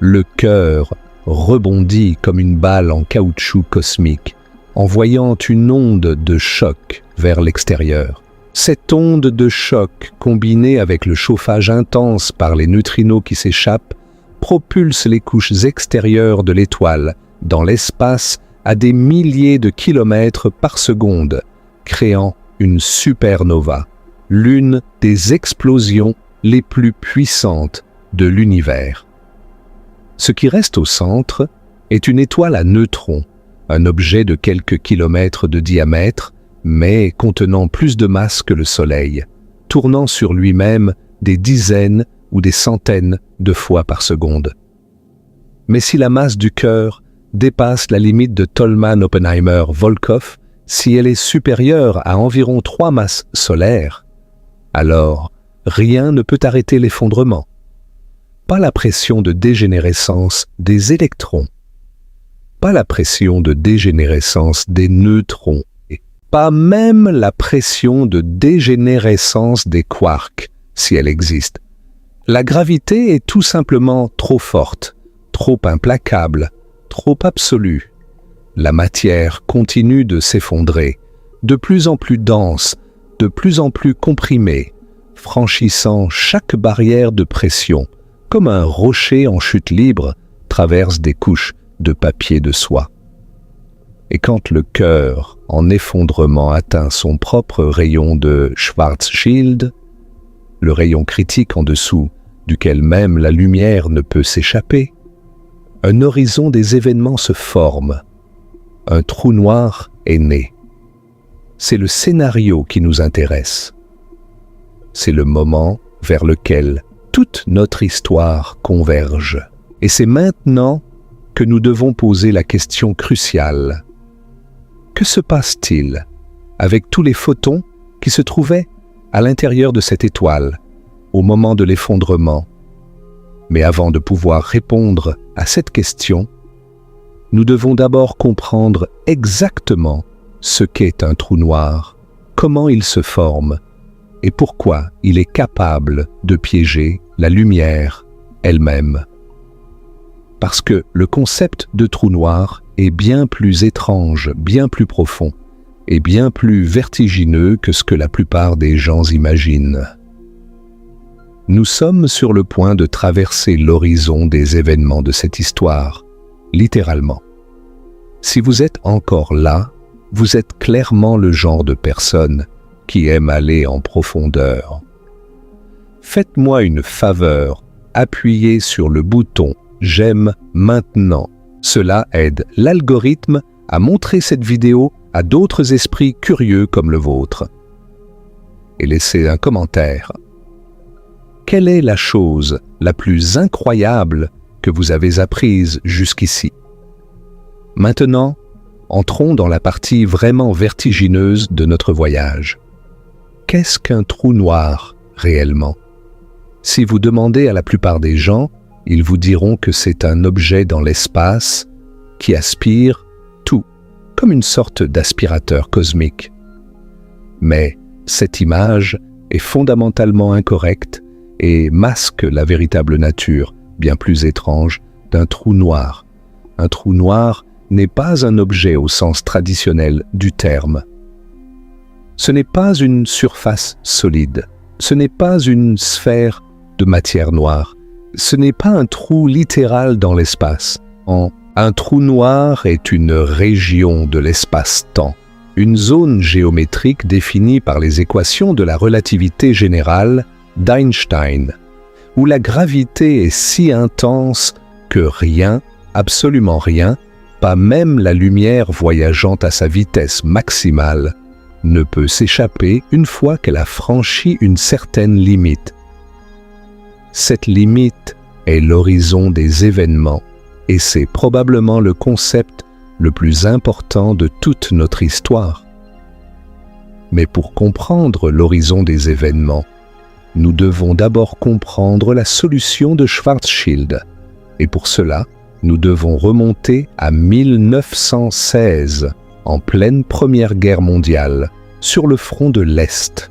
Le cœur rebondit comme une balle en caoutchouc cosmique, envoyant une onde de choc vers l'extérieur. Cette onde de choc, combinée avec le chauffage intense par les neutrinos qui s'échappent, propulse les couches extérieures de l'étoile dans l'espace à des milliers de kilomètres par seconde, créant une supernova, l'une des explosions les plus puissantes de l'univers. Ce qui reste au centre est une étoile à neutrons, un objet de quelques kilomètres de diamètre, mais contenant plus de masse que le Soleil, tournant sur lui-même des dizaines ou des centaines de fois par seconde. Mais si la masse du cœur dépasse la limite de Tolman-Oppenheimer-Volkoff, si elle est supérieure à environ 3 masses solaires, alors rien ne peut arrêter l'effondrement. Pas la pression de dégénérescence des électrons, pas la pression de dégénérescence des neutrons, pas même la pression de dégénérescence des quarks, si elle existe. La gravité est tout simplement trop forte, trop implacable, trop absolue. La matière continue de s'effondrer, de plus en plus dense, de plus en plus comprimée, franchissant chaque barrière de pression, comme un rocher en chute libre traverse des couches de papier de soie. Et quand le cœur, en effondrement, atteint son propre rayon de Schwarzschild, le rayon critique en dessous duquel même la lumière ne peut s'échapper, un horizon des événements se forme. Un trou noir est né. C'est le scénario qui nous intéresse. C'est le moment vers lequel toute notre histoire converge. Et c'est maintenant que nous devons poser la question cruciale. Que se passe-t-il avec tous les photons qui se trouvaient à l'intérieur de cette étoile au moment de l'effondrement? Mais avant de pouvoir répondre à cette question, nous devons d'abord comprendre exactement ce qu'est un trou noir, comment il se forme et pourquoi il est capable de piéger la lumière elle-même. Parce que le concept de trou noir est bien plus étrange, bien plus profond et bien plus vertigineux que ce que la plupart des gens imaginent. Nous sommes sur le point de traverser l'horizon des événements de cette histoire, littéralement. Si vous êtes encore là, vous êtes clairement le genre de personne qui aime aller en profondeur. Faites-moi une faveur, appuyez sur le bouton « J'aime maintenant ». Cela aide l'algorithme à montrer cette vidéo à d'autres esprits curieux comme le vôtre. Et laissez un commentaire. Quelle est la chose la plus incroyable que vous avez apprise jusqu'ici? Maintenant, entrons dans la partie vraiment vertigineuse de notre voyage. Qu'est-ce qu'un trou noir réellement? Si vous demandez à la plupart des gens, ils vous diront que c'est un objet dans l'espace qui aspire tout, comme une sorte d'aspirateur cosmique. Mais cette image est fondamentalement incorrecte et masque la véritable nature, bien plus étrange, d'un trou noir. Un trou noir n'est pas un objet au sens traditionnel du terme. Ce n'est pas une surface solide, ce n'est pas une sphère de matière noire. Ce n'est pas un trou littéral dans l'espace. Un trou noir est une région de l'espace-temps, une zone géométrique définie par les équations de la relativité générale d'Einstein, où la gravité est si intense que rien, absolument rien, pas même la lumière voyageant à sa vitesse maximale, ne peut s'échapper une fois qu'elle a franchi une certaine limite. Cette limite est l'horizon des événements, et c'est probablement le concept le plus important de toute notre histoire. Mais pour comprendre l'horizon des événements, nous devons d'abord comprendre la solution de Schwarzschild, et pour cela, nous devons remonter à 1916, en pleine Première Guerre mondiale, sur le front de l'Est.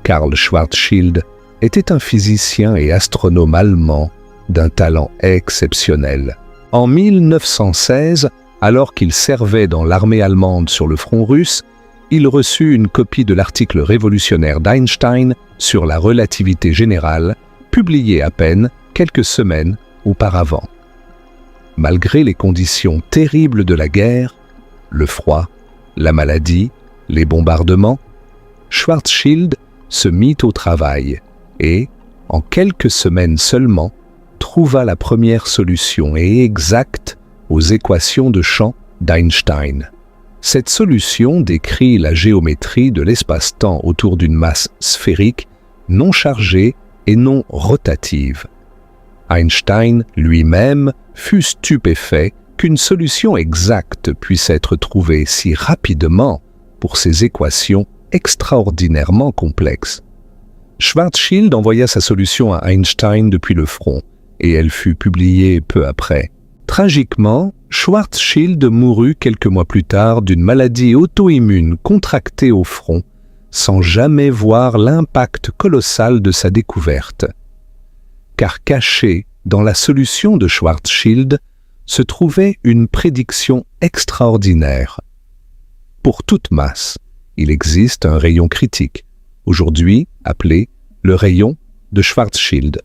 Karl Schwarzschild était un physicien et astronome allemand d'un talent exceptionnel. En 1916, alors qu'il servait dans l'armée allemande sur le front russe, il reçut une copie de l'article révolutionnaire d'Einstein sur la relativité générale, publié à peine quelques semaines auparavant. Malgré les conditions terribles de la guerre, le froid, la maladie, les bombardements, Schwarzschild se mit au travail et, en quelques semaines seulement, trouva la première solution et exacte aux équations de champ d'Einstein. Cette solution décrit la géométrie de l'espace-temps autour d'une masse sphérique non chargée et non rotative. Einstein lui-même fut stupéfait qu'une solution exacte puisse être trouvée si rapidement pour ces équations extraordinairement complexes. Schwarzschild envoya sa solution à Einstein depuis le front, et elle fut publiée peu après. Tragiquement, Schwarzschild mourut quelques mois plus tard d'une maladie auto-immune contractée au front, sans jamais voir l'impact colossal de sa découverte. Car caché dans la solution de Schwarzschild se trouvait une prédiction extraordinaire. Pour toute masse, il existe un rayon critique, aujourd'hui appelé le rayon de Schwarzschild,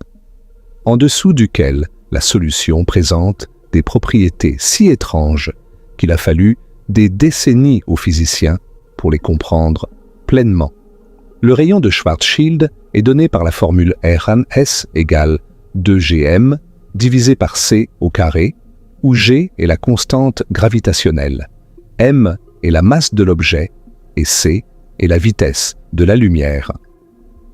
en dessous duquel la solution présente des propriétés si étranges qu'il a fallu des décennies aux physiciens pour les comprendre pleinement. Le rayon de Schwarzschild est donné par la formule R1S égale 2gm divisé par c au carré, où g est la constante gravitationnelle, m est la masse de l'objet et c est la vitesse de la lumière.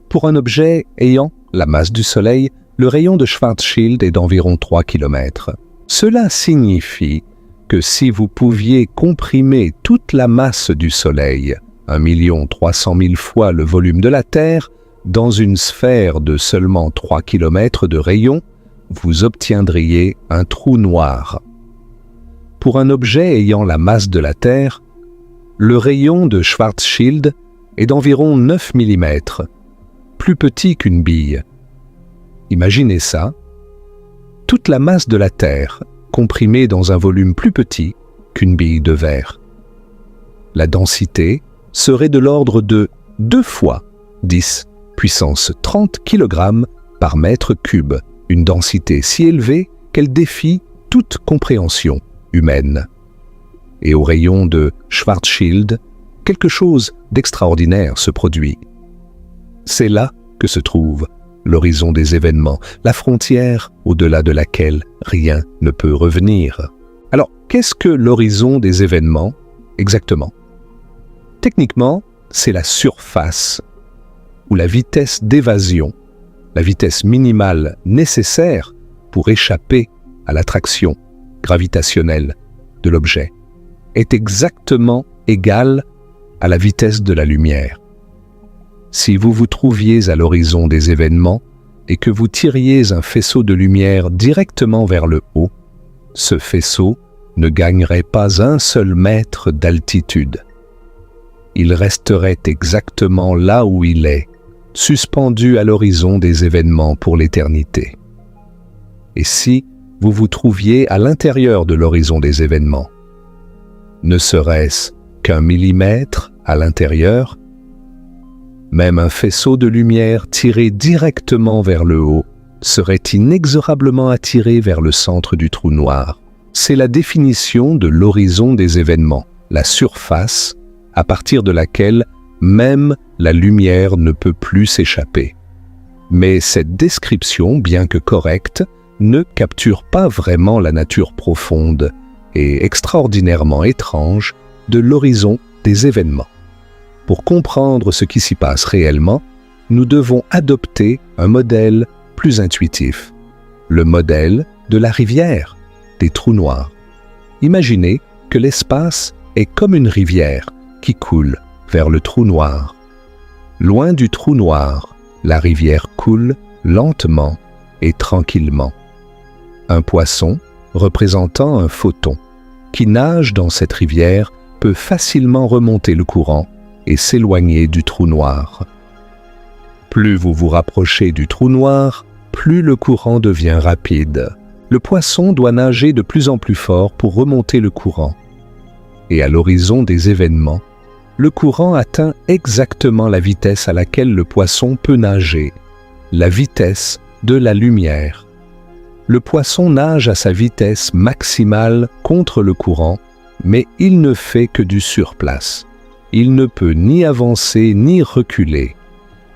Pour un objet ayant la masse du Soleil, le rayon de Schwarzschild est d'environ 3 km. Cela signifie que si vous pouviez comprimer toute la masse du Soleil, 1 300 000 fois le volume de la Terre, dans une sphère de seulement 3 km de rayon, vous obtiendriez un trou noir. Pour un objet ayant la masse de la Terre, le rayon de Schwarzschild est d'environ 9 mm, plus petit qu'une bille. Imaginez ça, toute la masse de la Terre comprimée dans un volume plus petit qu'une bille de verre. La densité serait de l'ordre de 2 fois 10 puissance 30 kg par mètre cube, une densité si élevée qu'elle défie toute compréhension humaine. Et au rayon de Schwarzschild, quelque chose d'extraordinaire se produit. C'est là que se trouve l'horizon des événements, la frontière au-delà de laquelle rien ne peut revenir. Alors, qu'est-ce que l'horizon des événements exactement? Techniquement, c'est la surface ou la vitesse d'évasion, la vitesse minimale nécessaire pour échapper à l'attraction gravitationnelle de l'objet, est exactement égale à la vitesse de la lumière. Si vous vous trouviez à l'horizon des événements et que vous tiriez un faisceau de lumière directement vers le haut, ce faisceau ne gagnerait pas un seul mètre d'altitude. Il resterait exactement là où il est, suspendu à l'horizon des événements pour l'éternité. Et si vous vous trouviez à l'intérieur de l'horizon des événements, ne serait-ce qu'1 millimètre à l'intérieur, Même un faisceau de lumière tiré directement vers le haut serait inexorablement attiré vers le centre du trou noir. C'est la définition de l'horizon des événements, la surface à partir de laquelle même la lumière ne peut plus s'échapper. Mais cette description, bien que correcte, ne capture pas vraiment la nature profonde et extraordinairement étrange de l'horizon des événements. Pour comprendre ce qui s'y passe réellement, nous devons adopter un modèle plus intuitif, le modèle de la rivière, des trous noirs. Imaginez que l'espace est comme une rivière qui coule vers le trou noir. Loin du trou noir, la rivière coule lentement et tranquillement. Un poisson, représentant un photon, qui nage dans cette rivière peut facilement remonter le courant et s'éloigner du trou noir. Plus vous vous rapprochez du trou noir, plus le courant devient rapide. Le poisson doit nager de plus en plus fort pour remonter le courant. Et à l'horizon des événements, le courant atteint exactement la vitesse à laquelle le poisson peut nager, la vitesse de la lumière. Le poisson nage à sa vitesse maximale contre le courant, mais il ne fait que du surplace. Il ne peut ni avancer ni reculer.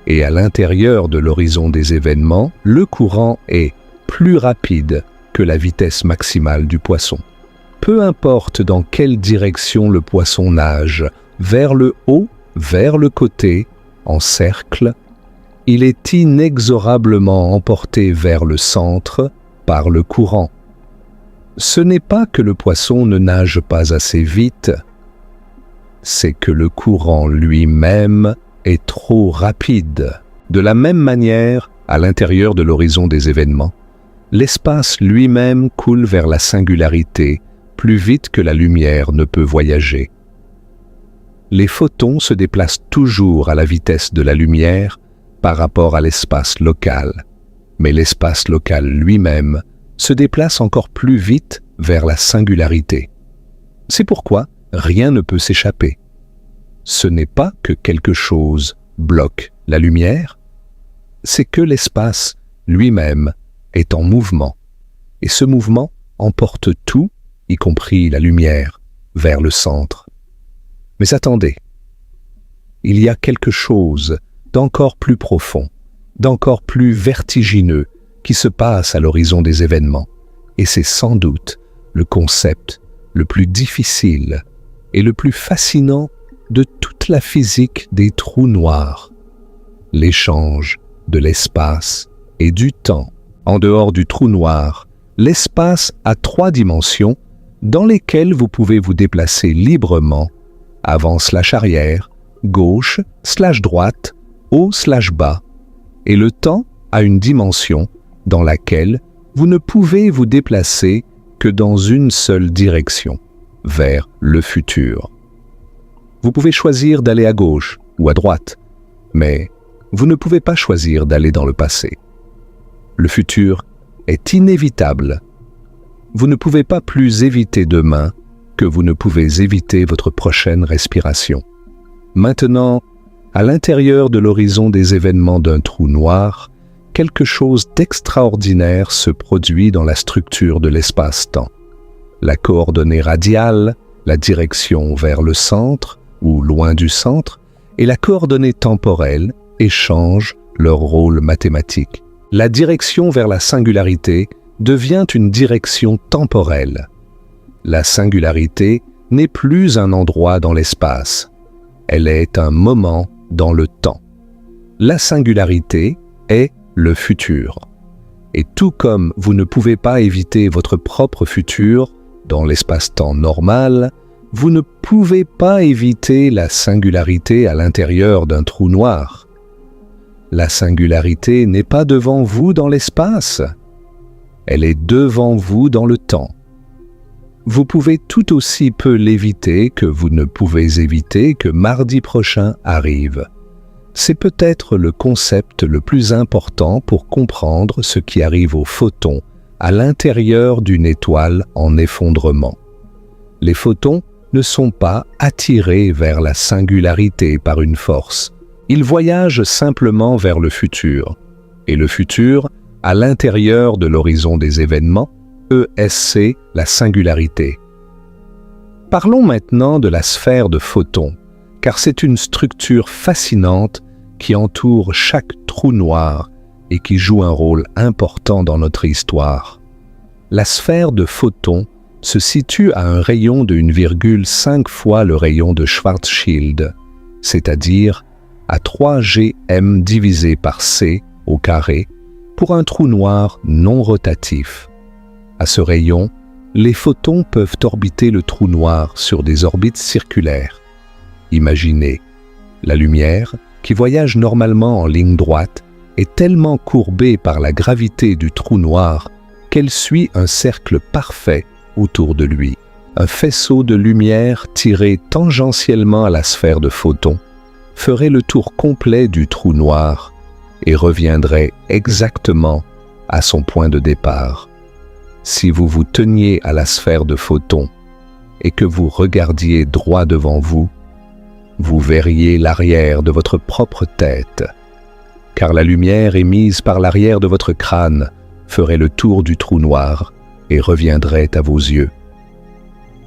Et à l'intérieur de l'horizon des événements, le courant est plus rapide que la vitesse maximale du poisson. Peu importe dans quelle direction le poisson nage, vers le haut, vers le côté, en cercle, il est inexorablement emporté vers le centre par le courant. Ce n'est pas que le poisson ne nage pas assez vite, c'est que le courant lui-même est trop rapide. De la même manière, à l'intérieur de l'horizon des événements, l'espace lui-même coule vers la singularité plus vite que la lumière ne peut voyager. Les photons se déplacent toujours à la vitesse de la lumière par rapport à l'espace local, mais l'espace local lui-même se déplace encore plus vite vers la singularité. C'est pourquoi rien ne peut s'échapper. Ce n'est pas que quelque chose bloque la lumière, c'est que l'espace lui-même est en mouvement, et ce mouvement emporte tout, y compris la lumière, vers le centre. Mais attendez, il y a quelque chose d'encore plus profond, d'encore plus vertigineux qui se passe à l'horizon des événements, et c'est sans doute le concept le plus difficile et le plus fascinant de toute la physique des trous noirs, l'échange de l'espace et du temps. En dehors du trou noir, l'espace a 3 dimensions dans lesquelles vous pouvez vous déplacer librement, avant/arrière, gauche/droite, haut/bas, et le temps a une dimension dans laquelle vous ne pouvez vous déplacer que dans une seule direction, vers le futur. Vous pouvez choisir d'aller à gauche ou à droite, mais vous ne pouvez pas choisir d'aller dans le passé. Le futur est inévitable. Vous ne pouvez pas plus éviter demain que vous ne pouvez éviter votre prochaine respiration. Maintenant, à l'intérieur de l'horizon des événements d'un trou noir, quelque chose d'extraordinaire se produit dans la structure de l'espace-temps. La coordonnée radiale, la direction vers le centre ou loin du centre, et la coordonnée temporelle échangent leur rôle mathématique. La direction vers la singularité devient une direction temporelle. La singularité n'est plus un endroit dans l'espace, elle est un moment dans le temps. La singularité est le futur. Et tout comme vous ne pouvez pas éviter votre propre futur dans l'espace-temps normal, vous ne pouvez pas éviter la singularité à l'intérieur d'un trou noir. La singularité n'est pas devant vous dans l'espace, elle est devant vous dans le temps. Vous pouvez tout aussi peu l'éviter que vous ne pouvez éviter que mardi prochain arrive. C'est peut-être le concept le plus important pour comprendre ce qui arrive aux photons à l'intérieur d'une étoile en effondrement. Les photons ne sont pas attirés vers la singularité par une force, Il voyage simplement vers le futur, et le futur, à l'intérieur de l'horizon des événements, ESC, la singularité. Parlons maintenant de la sphère de photons, car c'est une structure fascinante qui entoure chaque trou noir et qui joue un rôle important dans notre histoire. La sphère de photons se situe à un rayon de 1,5 fois le rayon de Schwarzschild, c'est-à-dire à 3 gm divisé par c au carré, pour un trou noir non rotatif. À ce rayon, les photons peuvent orbiter le trou noir sur des orbites circulaires. Imaginez, la lumière, qui voyage normalement en ligne droite, est tellement courbée par la gravité du trou noir qu'elle suit un cercle parfait autour de lui. Un faisceau de lumière tiré tangentiellement à la sphère de photons ferait le tour complet du trou noir et reviendrait exactement à son point de départ. Si vous vous teniez à la sphère de photons et que vous regardiez droit devant vous, vous verriez l'arrière de votre propre tête, car la lumière émise par l'arrière de votre crâne ferait le tour du trou noir et reviendrait à vos yeux.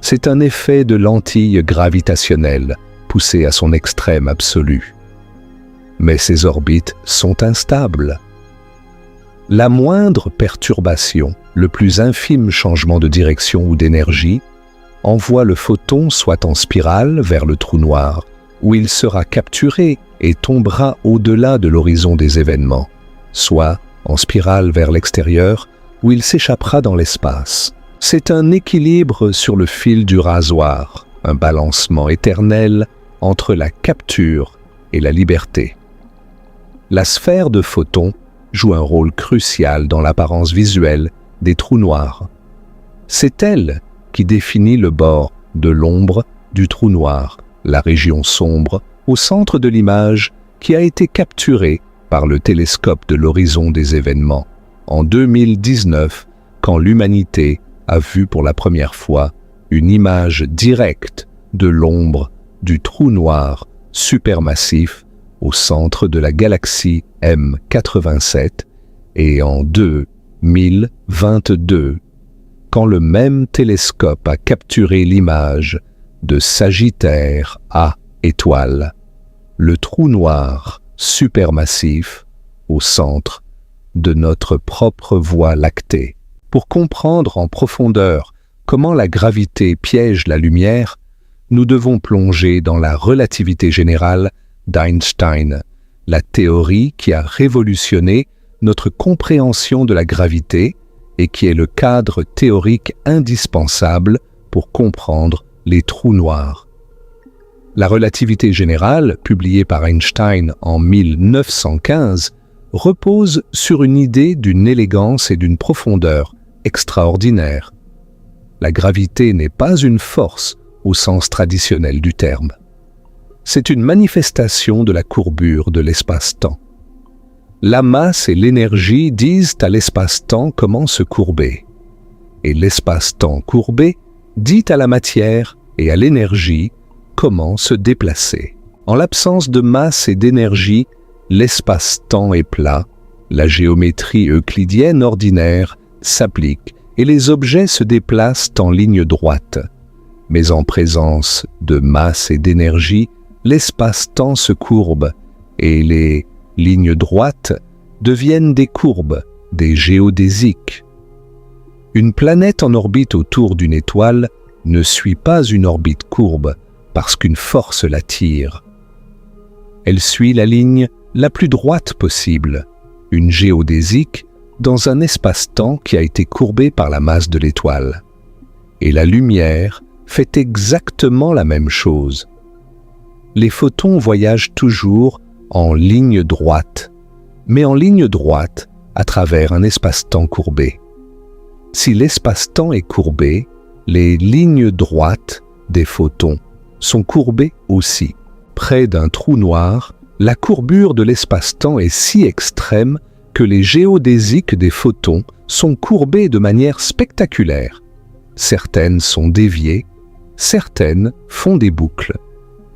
C'est un effet de lentille gravitationnelle poussé à son extrême absolu. Mais ces orbites sont instables. La moindre perturbation, le plus infime changement de direction ou d'énergie, envoie le photon soit en spirale vers le trou noir, où il sera capturé et tombera au-delà de l'horizon des événements, soit en spirale vers l'extérieur, où il s'échappera dans l'espace. C'est un équilibre sur le fil du rasoir, un balancement éternel entre la capture et la liberté. La sphère de photons joue un rôle crucial dans l'apparence visuelle des trous noirs. C'est elle qui définit le bord de l'ombre du trou noir, la région sombre au centre de l'image qui a été capturée par le télescope de l'horizon des événements en 2019, quand l'humanité a vu pour la première fois une image directe de l'ombre du trou noir supermassif au centre de la galaxie M87, et en 2022, quand le même télescope a capturé l'image de Sagittaire A étoile, le trou noir supermassif au centre de notre propre Voie lactée. Pour comprendre en profondeur comment la gravité piège la lumière, nous devons plonger dans la relativité générale d'Einstein, la théorie qui a révolutionné notre compréhension de la gravité et qui est le cadre théorique indispensable pour comprendre les trous noirs. La relativité générale, publiée par Einstein en 1915, repose sur une idée d'une élégance et d'une profondeur extraordinaires. La gravité n'est pas une force au sens traditionnel du terme. C'est une manifestation de la courbure de l'espace-temps. La masse et l'énergie disent à l'espace-temps comment se courber. Et l'espace-temps courbé dit à la matière et à l'énergie comment se déplacer. En l'absence de masse et d'énergie, l'espace-temps est plat, la géométrie euclidienne ordinaire s'applique et les objets se déplacent en ligne droite. Mais en présence de masse et d'énergie, l'espace-temps se courbe et les lignes droites deviennent des courbes, des géodésiques. Une planète en orbite autour d'une étoile ne suit pas une orbite courbe parce qu'une force l'attire. Elle suit la ligne la plus droite possible, une géodésique dans un espace-temps qui a été courbé par la masse de l'étoile. Et la lumière fait exactement la même chose. Les photons voyagent toujours en ligne droite, mais en ligne droite à travers un espace-temps courbé. Si l'espace-temps est courbé, les lignes droites des photons sont courbées aussi. Près d'un trou noir, la courbure de l'espace-temps est si extrême que les géodésiques des photons sont courbées de manière spectaculaire. Certaines sont déviées, certaines font des boucles.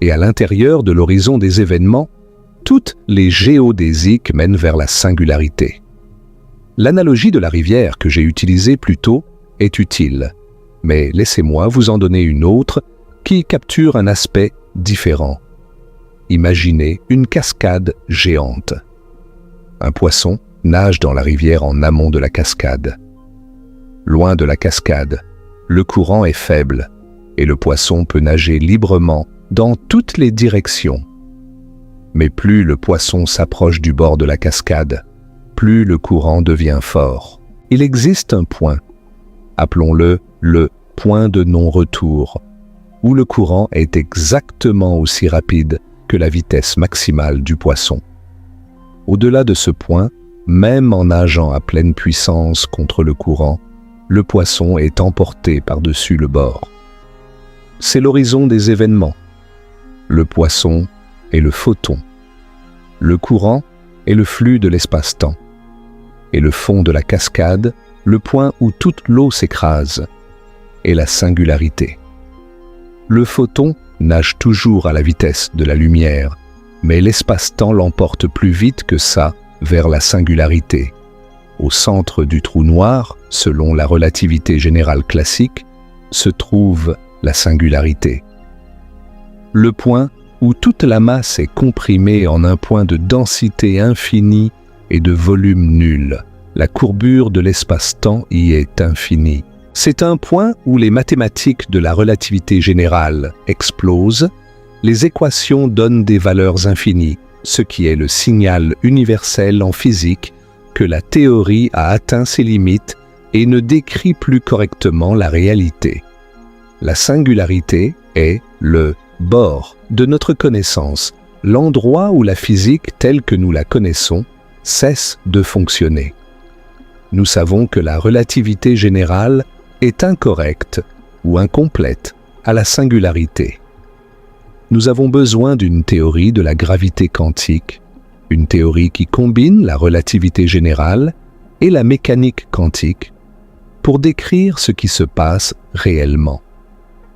Et à l'intérieur de l'horizon des événements, Toutes les géodésiques mènent vers la singularité. L'analogie de la rivière que j'ai utilisée plus tôt est utile, mais laissez-moi vous en donner une autre qui capture un aspect différent. Imaginez une cascade géante. Un poisson nage dans la rivière en amont de la cascade. Loin de la cascade, le courant est faible et le poisson peut nager librement dans toutes les directions. Mais plus le poisson s'approche du bord de la cascade, plus le courant devient fort. Il existe un point, appelons-le le point de non-retour, où le courant est exactement aussi rapide que la vitesse maximale du poisson. Au-delà de ce point, même en nageant à pleine puissance contre le courant, le poisson est emporté par-dessus le bord. C'est l'horizon des événements. Le poisson est le photon. Le courant est le flux de l'espace-temps. Et le fond de la cascade, le point où toute l'eau s'écrase, est la singularité. Le photon nage toujours à la vitesse de la lumière, mais l'espace-temps l'emporte plus vite que ça vers la singularité. Au centre du trou noir, selon la relativité générale classique, se trouve la singularité. Le point où toute la masse est comprimée en un point de densité infinie et de volume nul. La courbure de l'espace-temps y est infinie. C'est un point où les mathématiques de la relativité générale explosent, les équations donnent des valeurs infinies, ce qui est le signal universel en physique que la théorie a atteint ses limites et ne décrit plus correctement la réalité. La singularité est le bord de notre connaissance, l'endroit où la physique telle que nous la connaissons cesse de fonctionner. Nous savons que la relativité générale est incorrecte ou incomplète à la singularité. Nous avons besoin d'une théorie de la gravité quantique, une théorie qui combine la relativité générale et la mécanique quantique pour décrire ce qui se passe réellement.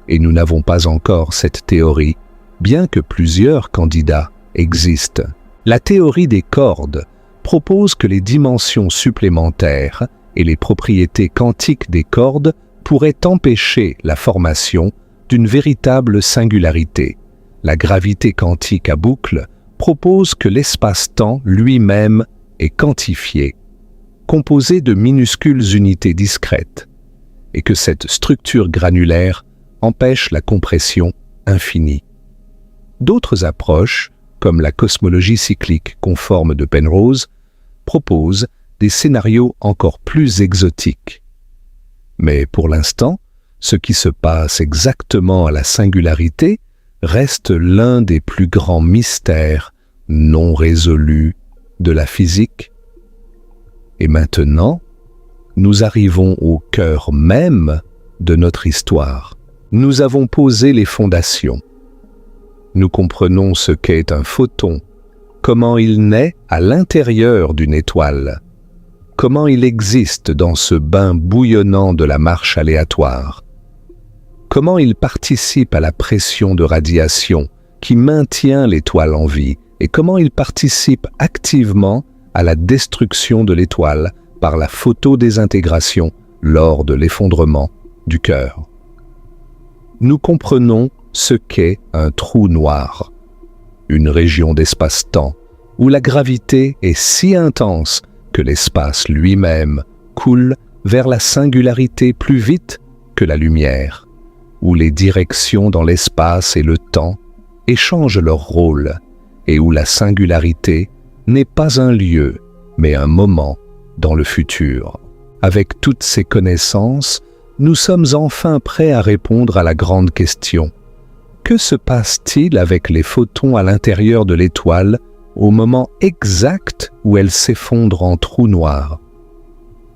Et nous n'avons pas encore cette théorie, bien que plusieurs candidats existent. La théorie des cordes propose que les dimensions supplémentaires et les propriétés quantiques des cordes pourraient empêcher la formation d'une véritable singularité. La gravité quantique à boucle propose que l'espace-temps lui-même est quantifié, composé de minuscules unités discrètes, et que cette structure granulaire empêche la compression infinie. D'autres approches, comme la cosmologie cyclique conforme de Penrose, proposent des scénarios encore plus exotiques. Mais pour l'instant, ce qui se passe exactement à la singularité reste l'un des plus grands mystères non résolus de la physique. Et maintenant, nous arrivons au cœur même de notre histoire. Nous avons posé les fondations. Nous comprenons ce qu'est un photon, comment il naît à l'intérieur d'une étoile, comment il existe dans ce bain bouillonnant de la marche aléatoire, comment il participe à la pression de radiation qui maintient l'étoile en vie et comment il participe activement à la destruction de l'étoile par la photodésintégration lors de l'effondrement du cœur. Nous comprenons ce qu'est un trou noir, une région d'espace-temps où la gravité est si intense que l'espace lui-même coule vers la singularité plus vite que la lumière, où les directions dans l'espace et le temps échangent leur rôle et où la singularité n'est pas un lieu, mais un moment dans le futur. Avec toutes ces connaissances, nous sommes enfin prêts à répondre à la grande question. Que se passe-t-il avec les photons à l'intérieur de l'étoile au moment exact où elle s'effondre en trou noir?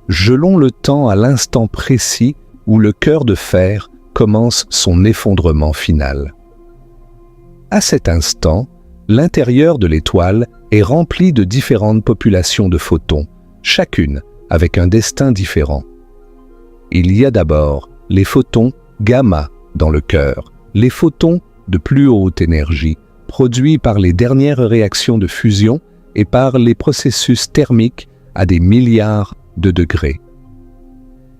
Gelons le temps à l'instant précis où le cœur de fer commence son effondrement final. À cet instant, l'intérieur de l'étoile est rempli de différentes populations de photons, chacune avec un destin différent. Il y a d'abord les photons gamma dans le cœur, les photons de plus haute énergie produit par les dernières réactions de fusion et par les processus thermiques à des milliards de degrés.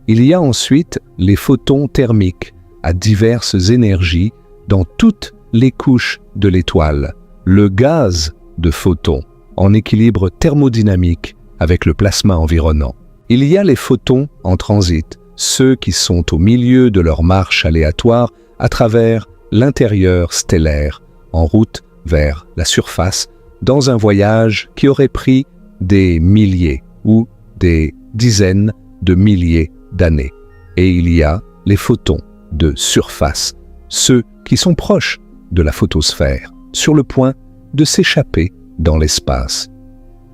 Il y a ensuite les photons thermiques à diverses énergies dans toutes les couches de l'étoile, le gaz de photons en équilibre thermodynamique avec le plasma environnant. Il y a les photons en transit, ceux qui sont au milieu de leur marche aléatoire à travers l'intérieur stellaire, en route vers la surface, dans un voyage qui aurait pris des milliers ou des dizaines de milliers d'années. Et il y a les photons de surface, ceux qui sont proches de la photosphère, sur le point de s'échapper dans l'espace.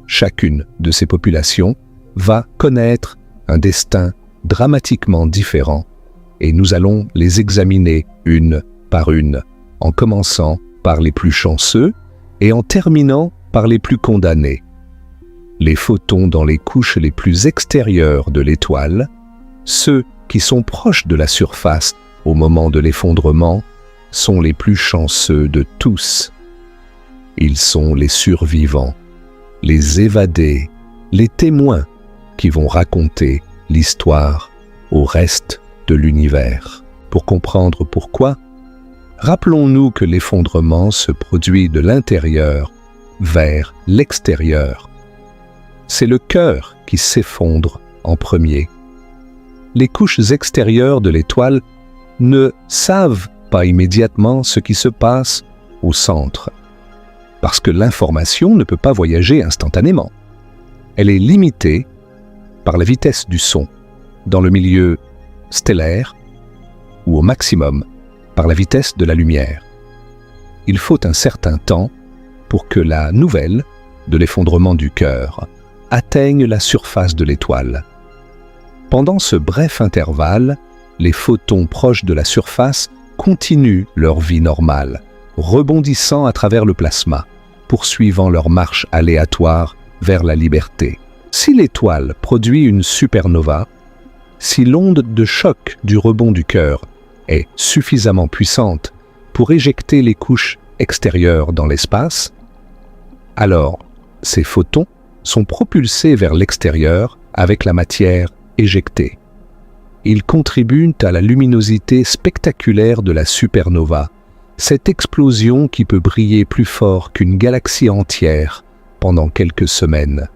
Chacune de ces populations va connaître un destin dramatiquement différent et nous allons les examiner une par une, en commençant par les plus chanceux et en terminant par les plus condamnés. Les photons dans les couches les plus extérieures de l'étoile, ceux qui sont proches de la surface au moment de l'effondrement, sont les plus chanceux de tous. Ils sont les survivants, les évadés, les témoins qui vont raconter l'histoire au reste de l'univers. Pour comprendre pourquoi, rappelons-nous que l'effondrement se produit de l'intérieur vers l'extérieur. C'est le cœur qui s'effondre en premier. Les couches extérieures de l'étoile ne savent pas immédiatement ce qui se passe au centre, parce que l'information ne peut pas voyager instantanément. Elle est limitée par la vitesse du son dans le milieu stellaire ou au maximum par la vitesse de la lumière. Il faut un certain temps pour que la nouvelle de l'effondrement du cœur atteigne la surface de l'étoile. Pendant ce bref intervalle, les photons proches de la surface continuent leur vie normale, rebondissant à travers le plasma, poursuivant leur marche aléatoire vers la liberté. Si l'étoile produit une supernova, si l'onde de choc du rebond du cœur est suffisamment puissante pour éjecter les couches extérieures dans l'espace, alors ces photons sont propulsés vers l'extérieur avec la matière éjectée. Ils contribuent à la luminosité spectaculaire de la supernova, cette explosion qui peut briller plus fort qu'une galaxie entière pendant quelques semaines.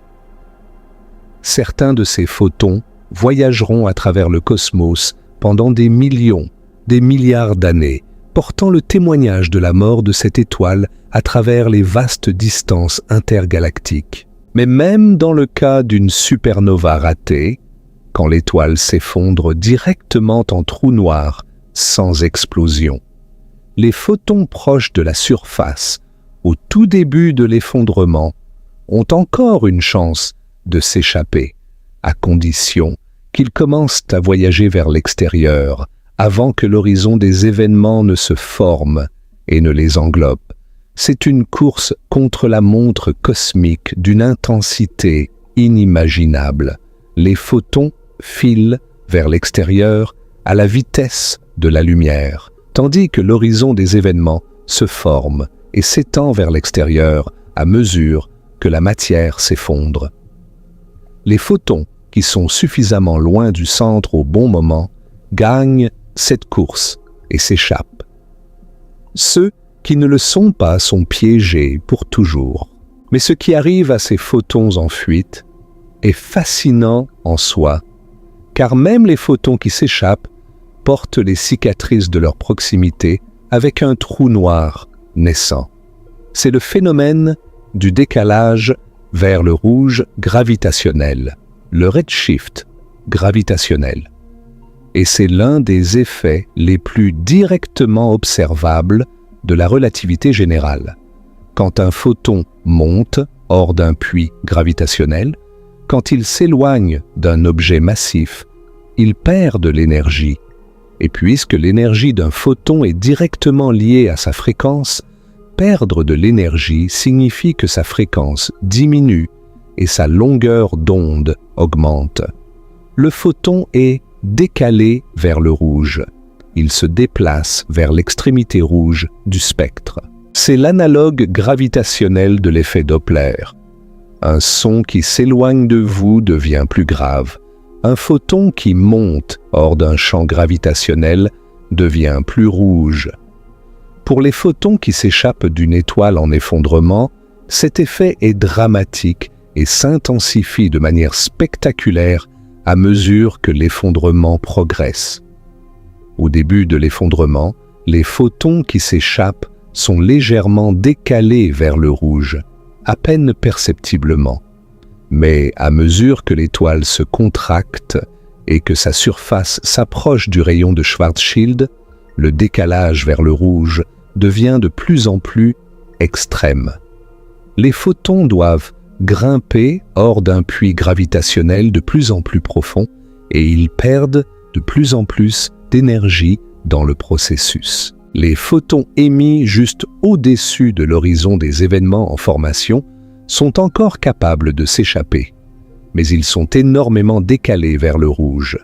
Certains de ces photons voyageront à travers le cosmos pendant des millions, des milliards d'années, portant le témoignage de la mort de cette étoile à travers les vastes distances intergalactiques. Mais même dans le cas d'une supernova ratée, quand l'étoile s'effondre directement en trou noir, sans explosion, les photons proches de la surface, au tout début de l'effondrement, ont encore une chance de s'échapper, à condition qu'ils commencent à voyager vers l'extérieur avant que l'horizon des événements ne se forme et ne les englobe. C'est une course contre la montre cosmique d'une intensité inimaginable. Les photons filent vers l'extérieur à la vitesse de la lumière, tandis que l'horizon des événements se forme et s'étend vers l'extérieur à mesure que la matière s'effondre. Les photons qui sont suffisamment loin du centre au bon moment gagnent cette course et s'échappent. Ceux qui ne le sont pas sont piégés pour toujours. Mais ce qui arrive à ces photons en fuite est fascinant en soi, car même les photons qui s'échappent portent les cicatrices de leur proximité avec un trou noir naissant. C'est le phénomène du décalage vers le rouge gravitationnel, le redshift gravitationnel. Et c'est l'un des effets les plus directement observables de la relativité générale. Quand un photon monte hors d'un puits gravitationnel, quand il s'éloigne d'un objet massif, il perd de l'énergie. Et puisque l'énergie d'un photon est directement liée à sa fréquence, perdre de l'énergie signifie que sa fréquence diminue et sa longueur d'onde augmente. Le photon est décalé vers le rouge. Il se déplace vers l'extrémité rouge du spectre. C'est l'analogue gravitationnel de l'effet Doppler. Un son qui s'éloigne de vous devient plus grave. Un photon qui monte hors d'un champ gravitationnel devient plus rouge. Pour les photons qui s'échappent d'une étoile en effondrement, cet effet est dramatique et s'intensifie de manière spectaculaire à mesure que l'effondrement progresse. Au début de l'effondrement, les photons qui s'échappent sont légèrement décalés vers le rouge, à peine perceptiblement. Mais à mesure que l'étoile se contracte et que sa surface s'approche du rayon de Schwarzschild, le décalage vers le rouge devient de plus en plus extrême. Les photons doivent grimper hors d'un puits gravitationnel de plus en plus profond et ils perdent de plus en plus d'énergie dans le processus. Les photons émis juste au-dessus de l'horizon des événements en formation sont encore capables de s'échapper, mais ils sont énormément décalés vers le rouge.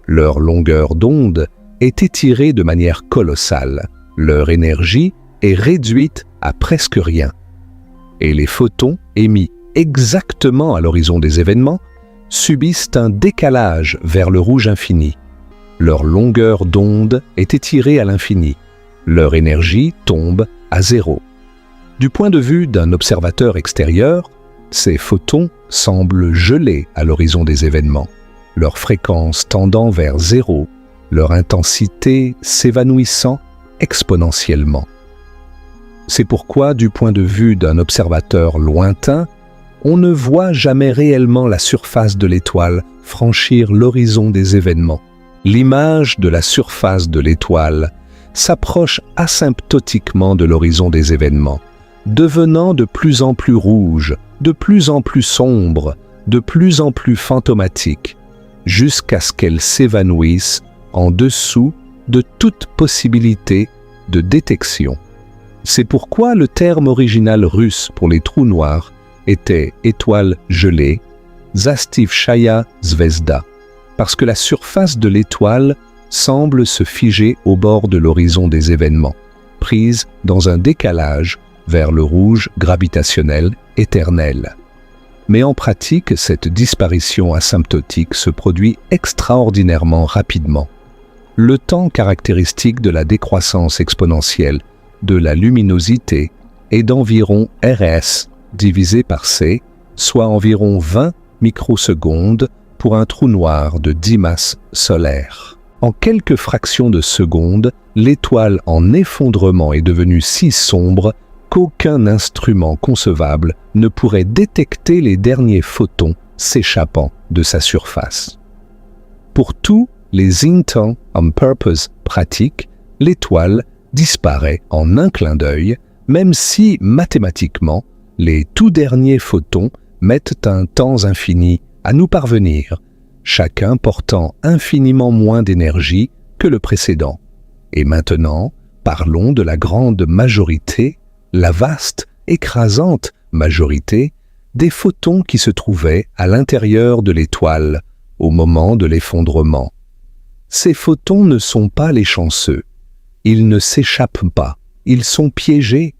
Leur longueur d'onde est étirée de manière colossale, leur énergie est réduite à presque rien. Et les photons émis exactement à l'horizon des événements subissent un décalage vers le rouge infini. Leur longueur d'onde est étirée à l'infini. Leur énergie tombe à zéro. Du point de vue d'un observateur extérieur, ces photons semblent gelés à l'horizon des événements, leur fréquence tendant vers zéro, leur intensité s'évanouissant exponentiellement. C'est pourquoi, du point de vue d'un observateur lointain, on ne voit jamais réellement la surface de l'étoile franchir l'horizon des événements. L'image de la surface de l'étoile s'approche asymptotiquement de l'horizon des événements, devenant de plus en plus rouge, de plus en plus sombre, de plus en plus fantomatique, jusqu'à ce qu'elle s'évanouisse en dessous de toute possibilité de détection. C'est pourquoi le terme original russe pour les trous noirs était étoile gelée, Zastivchaya Zvezda, parce que la surface de l'étoile semble se figer au bord de l'horizon des événements, prise dans un décalage vers le rouge gravitationnel éternel. Mais en pratique, cette disparition asymptotique se produit extraordinairement rapidement. Le temps caractéristique de la décroissance exponentielle de la luminosité est d'environ RS divisé par C, soit environ 20 microsecondes pour un trou noir de 10 masses solaires. En quelques fractions de secondes, l'étoile en effondrement est devenue si sombre qu'aucun instrument concevable ne pourrait détecter les derniers photons s'échappant de sa surface. Pour tous les intent on purpose pratiques, l'étoile disparaît en un clin d'œil, même si mathématiquement, les tout derniers photons mettent un temps infini à nous parvenir, chacun portant infiniment moins d'énergie que le précédent. Et maintenant, parlons de la grande majorité, la vaste, écrasante majorité des photons qui se trouvaient à l'intérieur de l'étoile au moment de l'effondrement. Ces photons ne sont pas les chanceux. Ils ne s'échappent pas. Ils sont piégés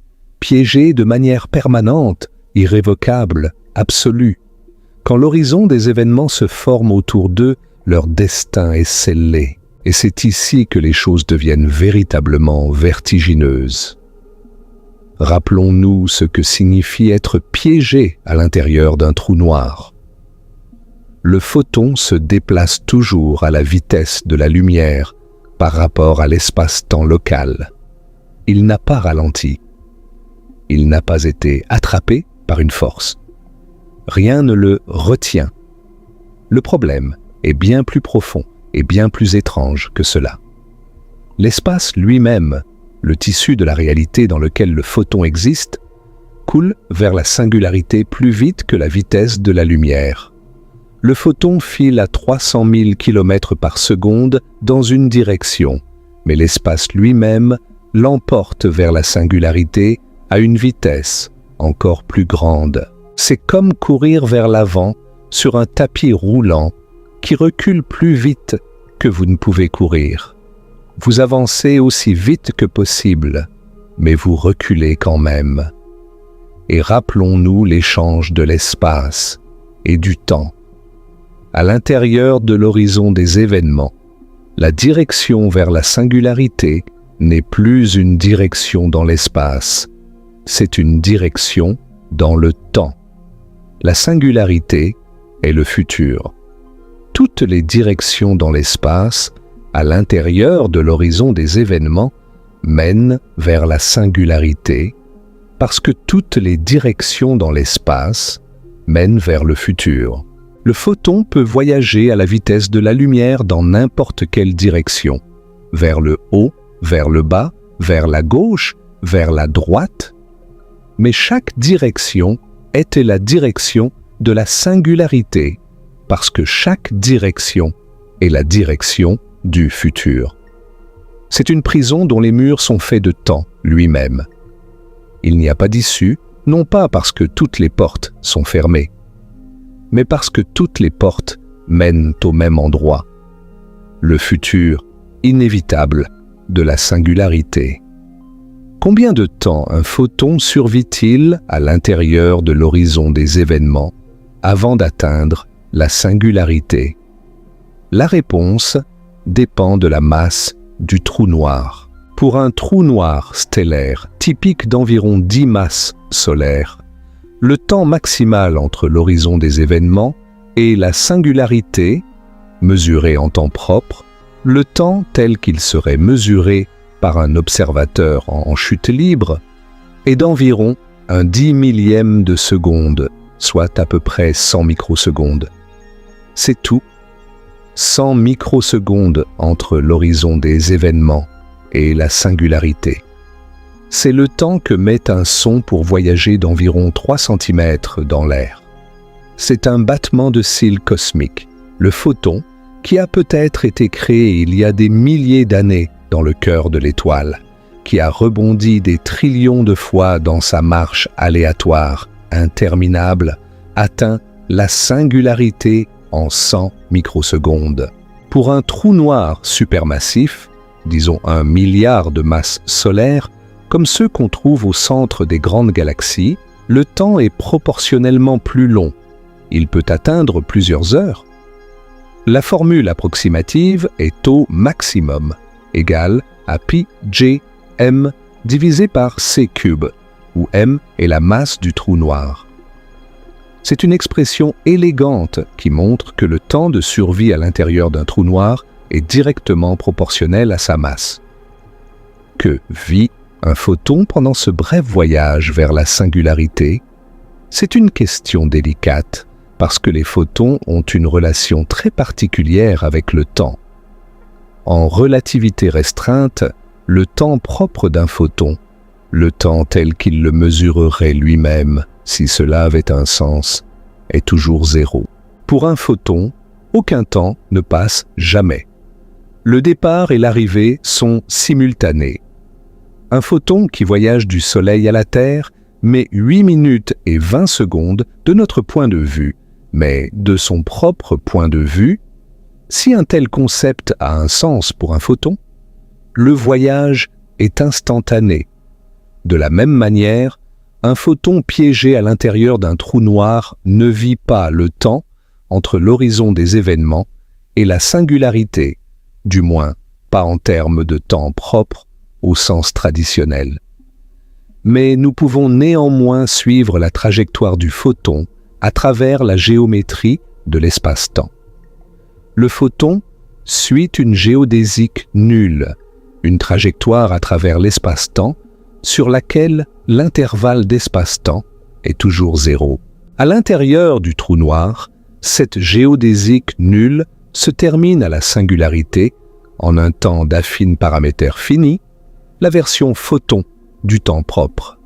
de manière permanente, irrévocable, absolue. Quand l'horizon des événements se forme autour d'eux, leur destin est scellé. Et c'est ici que les choses deviennent véritablement vertigineuses. Rappelons-nous ce que signifie être piégé à l'intérieur d'un trou noir. Le photon se déplace toujours à la vitesse de la lumière par rapport à l'espace-temps local. Il n'a pas ralenti. Il n'a pas été attrapé par une force. Rien ne le retient. Le problème est bien plus profond et bien plus étrange que cela. L'espace lui-même, le tissu de la réalité dans lequel le photon existe, coule vers la singularité plus vite que la vitesse de la lumière. Le photon file à 300 000 km par seconde dans une direction, mais l'espace lui-même l'emporte vers la singularité à une vitesse encore plus grande. C'est comme courir vers l'avant sur un tapis roulant qui recule plus vite que vous ne pouvez courir. Vous avancez aussi vite que possible, mais vous reculez quand même. Et rappelons-nous l'échange de l'espace et du temps. À l'intérieur de l'horizon des événements, la direction vers la singularité n'est plus une direction dans l'espace, c'est une direction dans le temps. La singularité est le futur. Toutes les directions dans l'espace, à l'intérieur de l'horizon des événements, mènent vers la singularité, parce que toutes les directions dans l'espace mènent vers le futur. Le photon peut voyager à la vitesse de la lumière dans n'importe quelle direction, vers le haut, vers le bas, vers la gauche, vers la droite, mais chaque direction est la direction de la singularité, parce que chaque direction est la direction du futur. C'est une prison dont les murs sont faits de temps lui-même. Il n'y a pas d'issue, non pas parce que toutes les portes sont fermées, mais parce que toutes les portes mènent au même endroit, le futur inévitable de la singularité. Combien de temps un photon survit-il à l'intérieur de l'horizon des événements avant d'atteindre la singularité? La réponse dépend de la masse du trou noir. Pour un trou noir stellaire typique d'environ 10 masses solaires, le temps maximal entre l'horizon des événements et la singularité, mesuré en temps propre, le temps tel qu'il serait mesuré par un observateur en chute libre, est d'environ un 10 millième de seconde, soit à peu près 100 microsecondes. C'est tout. 100 microsecondes entre l'horizon des événements et la singularité. C'est le temps que met un son pour voyager d'environ 3 cm dans l'air. C'est un battement de cils cosmique, le photon, qui a peut-être été créé il y a des milliers d'années dans le cœur de l'étoile, qui a rebondi des trillions de fois dans sa marche aléatoire, interminable, atteint la singularité en 100 microsecondes. Pour un trou noir supermassif, disons 1 milliard de masses solaires, comme ceux qu'on trouve au centre des grandes galaxies, le temps est proportionnellement plus long. Il peut atteindre plusieurs heures. La formule approximative est taux maximum, égale à pi j m divisé par c³, où m est la masse du trou noir. C'est une expression élégante qui montre que le temps de survie à l'intérieur d'un trou noir est directement proportionnel à sa masse. Que vit un photon pendant ce bref voyage vers la singularité? C'est une question délicate, parce que les photons ont une relation très particulière avec le temps. En relativité restreinte, le temps propre d'un photon, le temps tel qu'il le mesurerait lui-même, si cela avait un sens, est toujours 0. Pour un photon, aucun temps ne passe jamais. Le départ et l'arrivée sont simultanés. Un photon qui voyage du Soleil à la Terre met 8 minutes et 20 secondes de notre point de vue, mais de son propre point de vue, si un tel concept a un sens pour un photon, le voyage est instantané. De la même manière, un photon piégé à l'intérieur d'un trou noir ne vit pas le temps entre l'horizon des événements et la singularité, du moins pas en termes de temps propre au sens traditionnel. Mais nous pouvons néanmoins suivre la trajectoire du photon à travers la géométrie de l'espace-temps. Le photon suit une géodésique nulle, une trajectoire à travers l'espace-temps sur laquelle l'intervalle d'espace-temps est toujours 0. À l'intérieur du trou noir, cette géodésique nulle se termine à la singularité en un temps d'affine paramètre fini, la version photon du temps propre.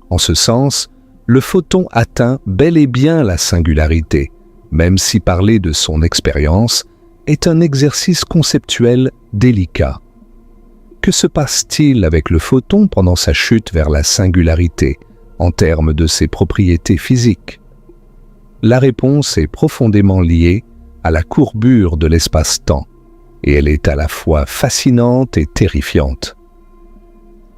En ce sens, le photon atteint bel et bien la singularité, même si parler de son expérience est un exercice conceptuel délicat. Que se passe-t-il avec le photon pendant sa chute vers la singularité, en termes de ses propriétés physiques? La réponse est profondément liée à la courbure de l'espace-temps, et elle est à la fois fascinante et terrifiante.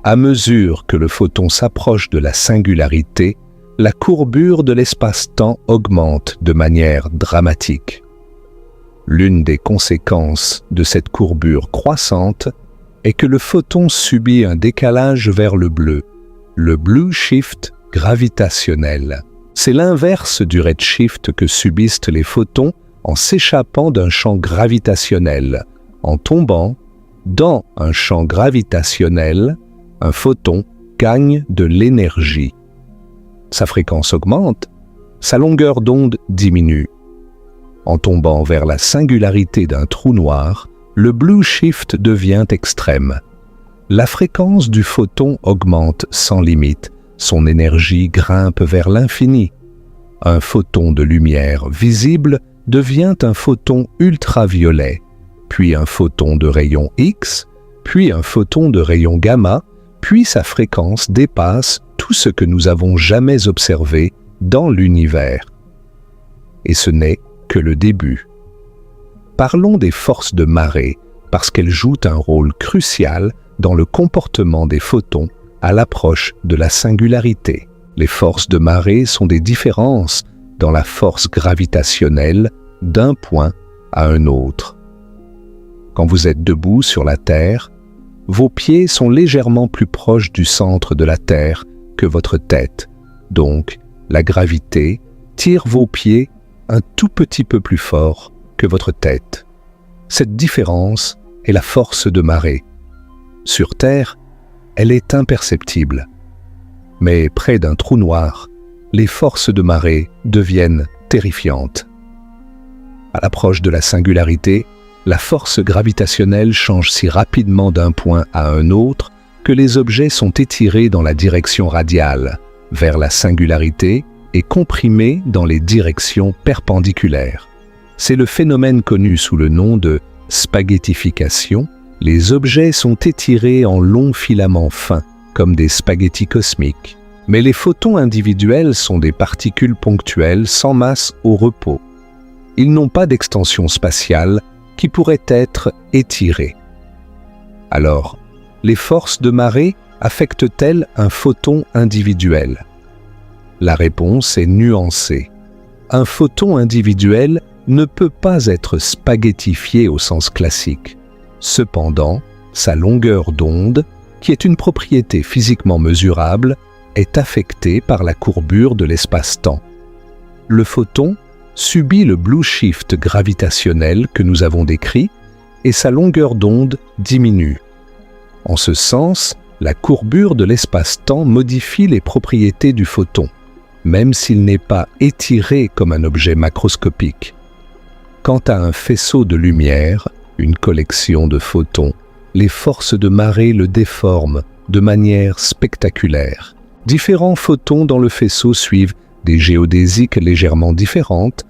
À mesure que le photon s'approche de la singularité, la courbure de l'espace-temps augmente de manière dramatique. L'une des conséquences de cette courbure croissante est que le photon subit un décalage vers le blue shift gravitationnel. C'est l'inverse du redshift que subissent les photons en s'échappant d'un champ gravitationnel. En tombant dans un champ gravitationnel, un photon gagne de l'énergie. Sa fréquence augmente, sa longueur d'onde diminue. En tombant vers la singularité d'un trou noir, le blue shift devient extrême. La fréquence du photon augmente sans limite, son énergie grimpe vers l'infini. Un photon de lumière visible devient un photon ultraviolet, puis un photon de rayon X, puis un photon de rayon gamma, puis sa fréquence dépasse tout ce que nous avons jamais observé dans l'univers. Et ce n'est que le début. Parlons des forces de marée, parce qu'elles jouent un rôle crucial dans le comportement des photons à l'approche de la singularité. Les forces de marée sont des différences dans la force gravitationnelle d'un point à un autre. Quand vous êtes debout sur la Terre, vos pieds sont légèrement plus proches du centre de la Terre que votre tête. Donc, la gravité tire vos pieds un tout petit peu plus fort que votre tête. Cette différence est la force de marée. Sur Terre, elle est imperceptible. Mais près d'un trou noir, les forces de marée deviennent terrifiantes. À l'approche de la singularité, la force gravitationnelle change si rapidement d'un point à un autre que les objets sont étirés dans la direction radiale, vers la singularité, et comprimés dans les directions perpendiculaires. C'est le phénomène connu sous le nom de spaghettification. Les objets sont étirés en longs filaments fins, comme des spaghettis cosmiques. Mais les photons individuels sont des particules ponctuelles sans masse au repos. Ils n'ont pas d'extension spatiale qui pourrait être étirée. Alors, les forces de marée affectent-elles un photon individuel? La réponse est nuancée. Un photon individuel ne peut pas être spaghettifié au sens classique. Cependant, sa longueur d'onde, qui est une propriété physiquement mesurable, est affectée par la courbure de l'espace-temps. Le photon subit le blue shift gravitationnel que nous avons décrit et sa longueur d'onde diminue. En ce sens, la courbure de l'espace-temps modifie les propriétés du photon, même s'il n'est pas étiré comme un objet macroscopique. Quant à un faisceau de lumière, une collection de photons, les forces de marée le déforment de manière spectaculaire. Différents photons dans le faisceau suivent des géodésiques légèrement différentes,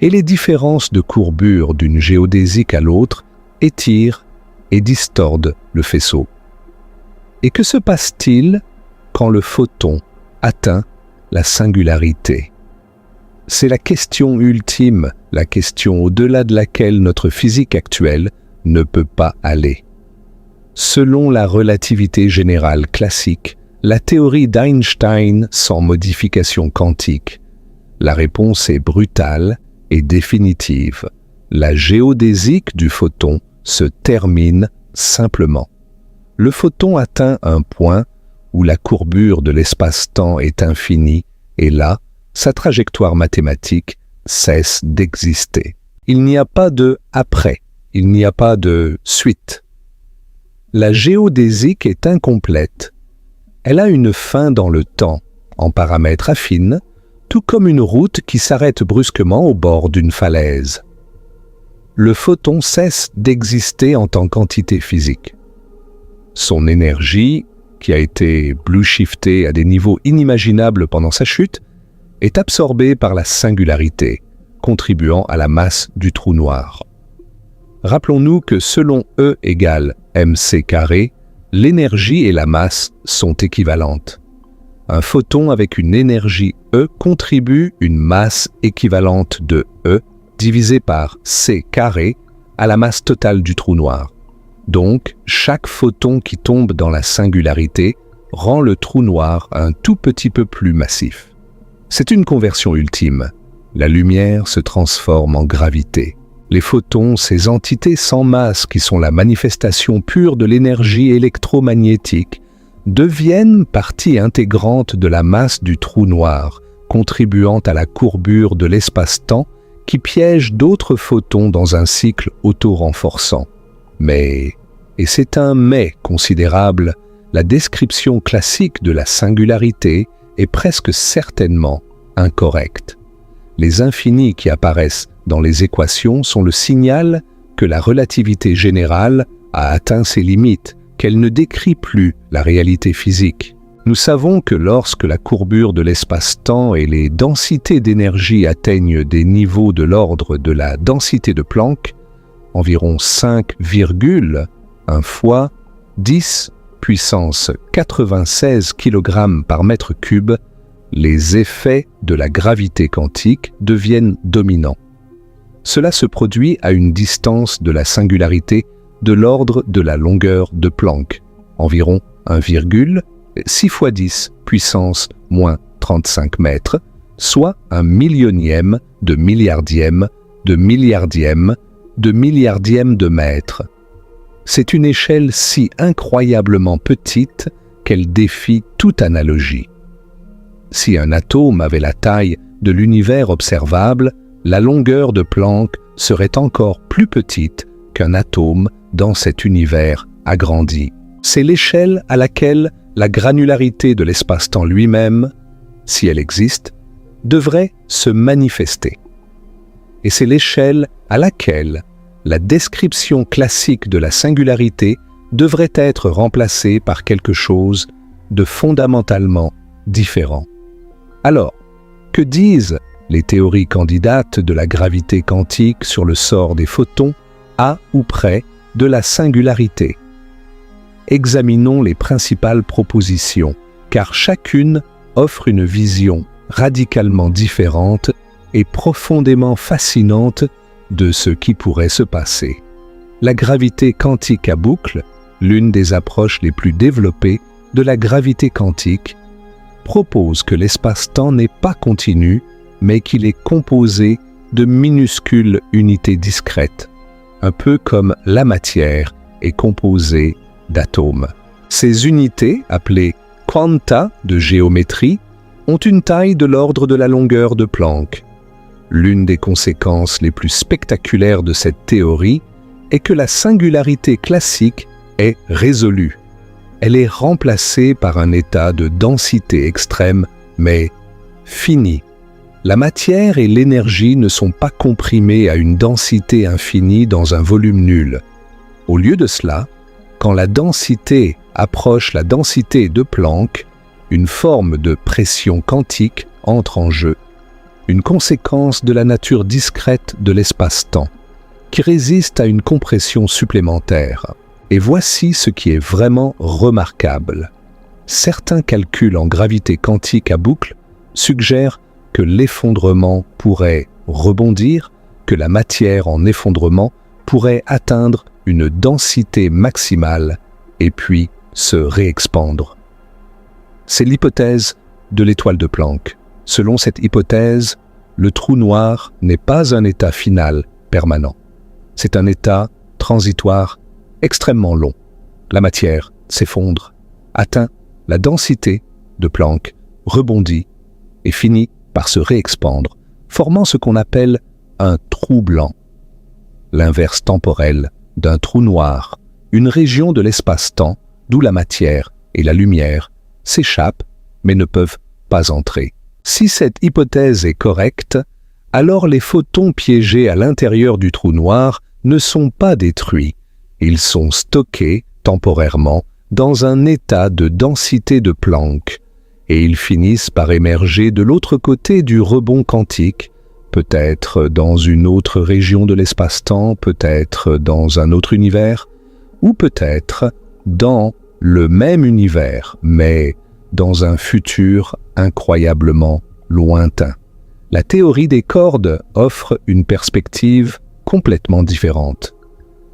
et les différences de courbure d'une géodésique à l'autre étirent et distordent le faisceau. Et que se passe-t-il quand le photon atteint la singularité? C'est la question ultime, la question au-delà de laquelle notre physique actuelle ne peut pas aller. Selon la relativité générale classique, la théorie d'Einstein sans modification quantique, la réponse est brutale et définitive. La géodésique du photon se termine simplement. Le photon atteint un point où la courbure de l'espace-temps est infinie et là, sa trajectoire mathématique cesse d'exister. Il n'y a pas de « après », il n'y a pas de « suite ». La géodésique est incomplète. Elle a une fin dans le temps, en paramètres affines, tout comme une route qui s'arrête brusquement au bord d'une falaise. Le photon cesse d'exister en tant qu'entité physique. Son énergie, qui a été blue-shiftée à des niveaux inimaginables pendant sa chute, est absorbée par la singularité, contribuant à la masse du trou noir. Rappelons-nous que selon E égale mc², l'énergie et la masse sont équivalentes. Un photon avec une énergie E contribue une masse équivalente de E divisé par c² à la masse totale du trou noir. Donc, chaque photon qui tombe dans la singularité rend le trou noir un tout petit peu plus massif. C'est une conversion ultime. La lumière se transforme en gravité. Les photons, ces entités sans masse qui sont la manifestation pure de l'énergie électromagnétique, deviennent partie intégrante de la masse du trou noir, contribuant à la courbure de l'espace-temps qui piège d'autres photons dans un cycle auto-renforçant. Mais, et c'est un mais considérable, la description classique de la singularité est presque certainement incorrecte. Les infinis qui apparaissent dans les équations sont le signal que la relativité générale a atteint ses limites, qu'elle ne décrit plus la réalité physique. Nous savons que lorsque la courbure de l'espace-temps et les densités d'énergie atteignent des niveaux de l'ordre de la densité de Planck, environ 5,1 fois 10 puissance 96 kg par mètre cube, les effets de la gravité quantique deviennent dominants. Cela se produit à une distance de la singularité de l'ordre de la longueur de Planck, environ 1,6 fois 10 puissance moins 35 mètres, soit un millionième de milliardième de milliardième de milliardième de mètre. C'est une échelle si incroyablement petite qu'elle défie toute analogie. Si un atome avait la taille de l'univers observable, la longueur de Planck serait encore plus petite qu'un atome dans cet univers agrandi. C'est l'échelle à laquelle la granularité de l'espace-temps lui-même, si elle existe, devrait se manifester. Et c'est l'échelle à laquelle la description classique de la singularité devrait être remplacée par quelque chose de fondamentalement différent. Alors, que disent les théories candidates de la gravité quantique sur le sort des photons à ou près de la singularité? Examinons les principales propositions, car chacune offre une vision radicalement différente et profondément fascinante de ce qui pourrait se passer. La gravité quantique à boucle, l'une des approches les plus développées de la gravité quantique, propose que l'espace-temps n'est pas continu, mais qu'il est composé de minuscules unités discrètes, un peu comme la matière est composée d'atomes. Ces unités, appelées quanta de géométrie, ont une taille de l'ordre de la longueur de Planck. L'une des conséquences les plus spectaculaires de cette théorie est que la singularité classique est résolue. Elle est remplacée par un état de densité extrême, mais fini. La matière et l'énergie ne sont pas comprimées à une densité infinie dans un volume nul. Au lieu de cela, quand la densité approche la densité de Planck, une forme de pression quantique entre en jeu, une conséquence de la nature discrète de l'espace-temps, qui résiste à une compression supplémentaire. Et voici ce qui est vraiment remarquable. Certains calculs en gravité quantique à boucle suggèrent que l'effondrement pourrait rebondir, que la matière en effondrement pourrait atteindre une densité maximale et puis se réexpandre. C'est l'hypothèse de l'étoile de Planck. Selon cette hypothèse, le trou noir n'est pas un état final permanent. C'est un état transitoire extrêmement long. La matière s'effondre, atteint la densité de Planck, rebondit et finit par se réexpandre, formant ce qu'on appelle un trou blanc. L'inverse temporel d'un trou noir, une région de l'espace-temps d'où la matière et la lumière s'échappent mais ne peuvent pas entrer. Si cette hypothèse est correcte, alors les photons piégés à l'intérieur du trou noir ne sont pas détruits. Ils sont stockés temporairement dans un état de densité de Planck et ils finissent par émerger de l'autre côté du rebond quantique, peut-être dans une autre région de l'espace-temps, peut-être dans un autre univers, ou peut-être dans le même univers, mais dans un futur incroyablement lointain. La théorie des cordes offre une perspective complètement différente.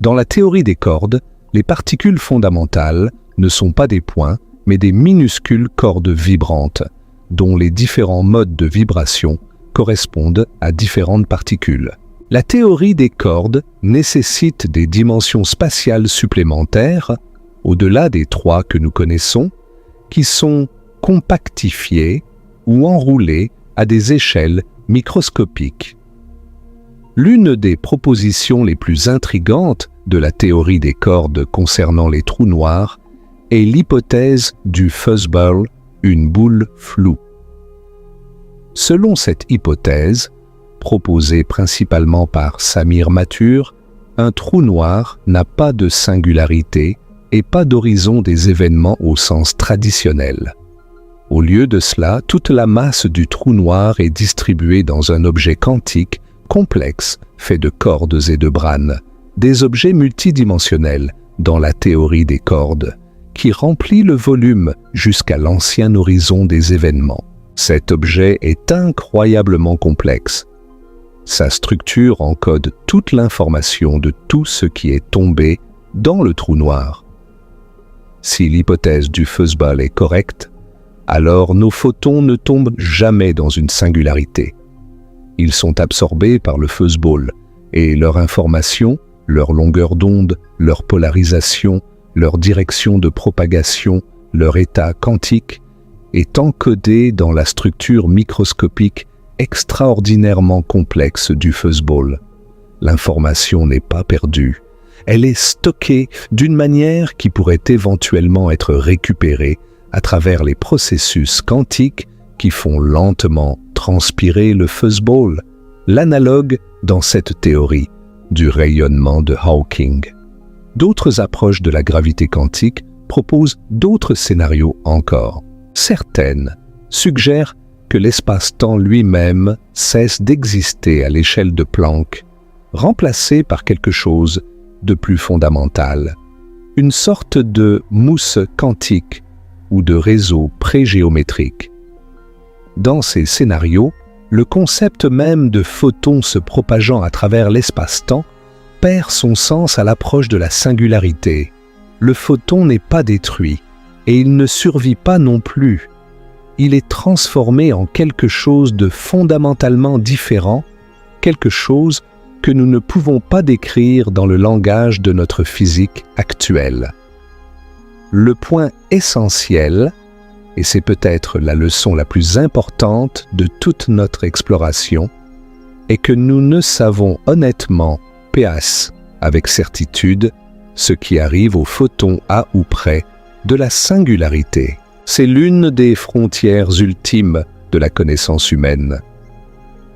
Dans la théorie des cordes, Les particules fondamentales ne sont pas des points, mais des minuscules cordes vibrantes, dont les différents modes de vibration correspondent à différentes particules. La théorie des cordes nécessite des dimensions spatiales supplémentaires, au-delà des 3 que nous connaissons, qui sont compactifiées ou enroulées à des échelles microscopiques. L'une des propositions les plus intrigantes de la théorie des cordes concernant les trous noirs est l'hypothèse du fuzzball, une boule floue. Selon cette hypothèse, proposée principalement par Samir Mathur, un trou noir n'a pas de singularité et pas d'horizon des événements au sens traditionnel. Au lieu de cela, toute la masse du trou noir est distribuée dans un objet quantique complexe fait de cordes et de branes, des objets multidimensionnels dans la théorie des cordes, qui remplit le volume jusqu'à l'ancien horizon des événements. Cet objet est incroyablement complexe. Sa structure encode toute l'information de tout ce qui est tombé dans le trou noir. Si l'hypothèse du fuzzball est correcte, alors nos photons ne tombent jamais dans une singularité. Ils sont absorbés par le fuzzball et leur information, leur longueur d'onde, leur polarisation, leur direction de propagation, leur état quantique est encodée dans la structure microscopique extraordinairement complexe du fuzzball. L'information n'est pas perdue. Elle est stockée d'une manière qui pourrait éventuellement être récupérée à travers les processus quantiques qui font lentement transpirer le fuzzball, l'analogue dans cette théorie du rayonnement de Hawking. D'autres approches de la gravité quantique proposent d'autres scénarios encore. Certaines suggèrent que l'espace-temps lui-même cesse d'exister à l'échelle de Planck, remplacé par quelque chose de plus fondamental, une sorte de mousse quantique ou de réseau pré-géométrique. Dans ces scénarios, le concept même de photon se propageant à travers l'espace-temps perd son sens à l'approche de la singularité. Le photon n'est pas détruit et il ne survit pas non plus. Il est transformé en quelque chose de fondamentalement différent, quelque chose que nous ne pouvons pas décrire dans le langage de notre physique actuelle. Le point essentiel, et c'est peut-être la leçon la plus importante de toute notre exploration, est que nous ne savons honnêtement, PAS, avec certitude, ce qui arrive aux photons à ou près de la singularité. C'est l'une des frontières ultimes de la connaissance humaine.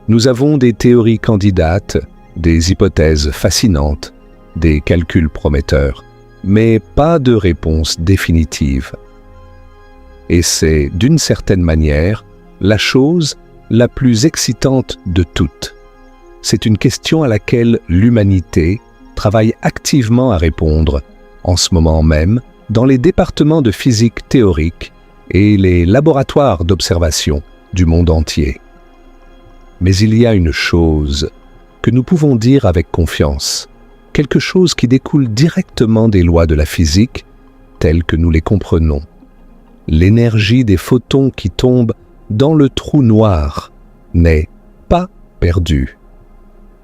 Nous avons des théories candidates, des hypothèses fascinantes, des calculs prometteurs, mais pas de réponse définitive. Et c'est, d'une certaine manière, la chose la plus excitante de toutes. C'est une question à laquelle l'humanité travaille activement à répondre, en ce moment même, dans les départements de physique théorique et les laboratoires d'observation du monde entier. Mais il y a une chose que nous pouvons dire avec confiance, quelque chose qui découle directement des lois de la physique, telles que nous les comprenons. L'énergie des photons qui tombent dans le trou noir n'est pas perdue.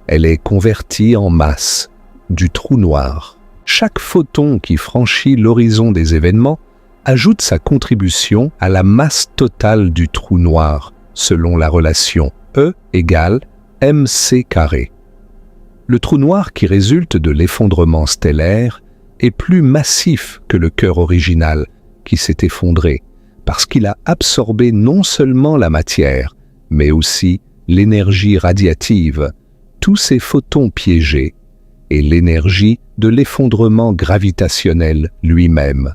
Elle est convertie en masse du trou noir. Chaque photon qui franchit l'horizon des événements ajoute sa contribution à la masse totale du trou noir, selon la relation E égale mc². Le trou noir qui résulte de l'effondrement stellaire est plus massif que le cœur original qui s'est effondré, parce qu'il a absorbé non seulement la matière, mais aussi l'énergie radiative, tous ces photons piégés, et l'énergie de l'effondrement gravitationnel lui-même.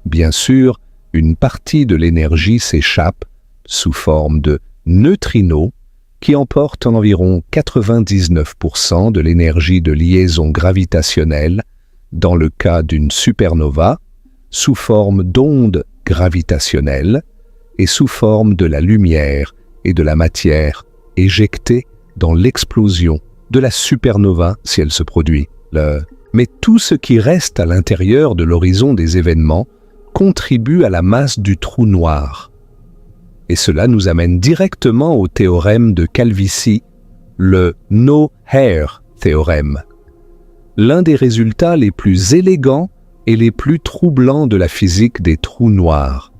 Bien sûr, une partie de l'énergie s'échappe sous forme de neutrinos qui emportent environ 99% de l'énergie de liaison gravitationnelle dans le cas d'une supernova, sous forme d'ondes gravitationnelles et sous forme de la lumière et de la matière éjectées dans l'explosion de la supernova si elle se produit. mais tout ce qui reste à l'intérieur de l'horizon des événements contribue à la masse du trou noir. Et cela nous amène directement au théorème de calvitie, le No-Hair théorème. L'un des résultats les plus élégants et les plus troublants de la physique des trous noirs.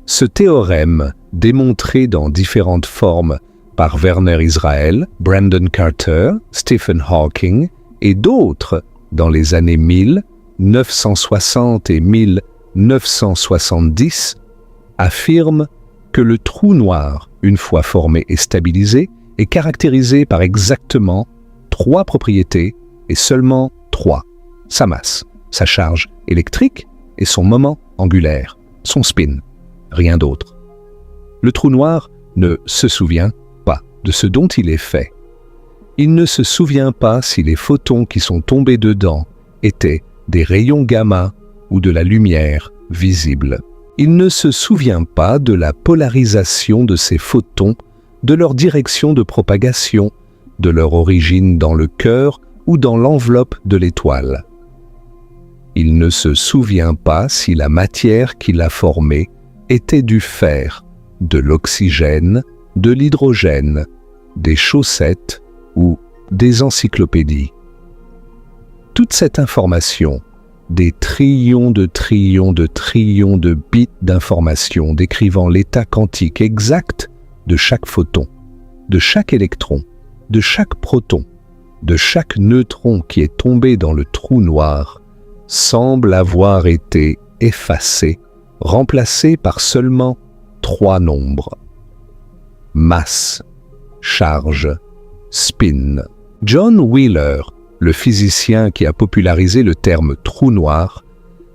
Ce théorème, démontré dans différentes formes par Werner Israel, Brandon Carter, Stephen Hawking et d'autres dans les années 1960 et 1970, affirme que le trou noir, une fois formé et stabilisé, est caractérisé par exactement 3 propriétés et seulement 3. Sa masse, sa charge électrique et son moment angulaire, son spin, rien d'autre. Le trou noir ne se souvient pas de ce dont il est fait. Il ne se souvient pas si les photons qui sont tombés dedans étaient des rayons gamma ou de la lumière visible. Il ne se souvient pas de la polarisation de ces photons, de leur direction de propagation, de leur origine dans le cœur ou dans l'enveloppe de l'étoile. Il ne se souvient pas si la matière qui l'a formé était du fer, de l'oxygène, de l'hydrogène, des chaussettes ou des encyclopédies. Toute cette information, des trillions de trillions de trillions de bits d'informations décrivant l'état quantique exact de chaque photon, de chaque électron, de chaque proton, de chaque neutron qui est tombé dans le trou noir, semble avoir été effacée, remplacée par seulement 3 nombres. Masse, charge, spin. John Wheeler, le physicien qui a popularisé le terme trou noir,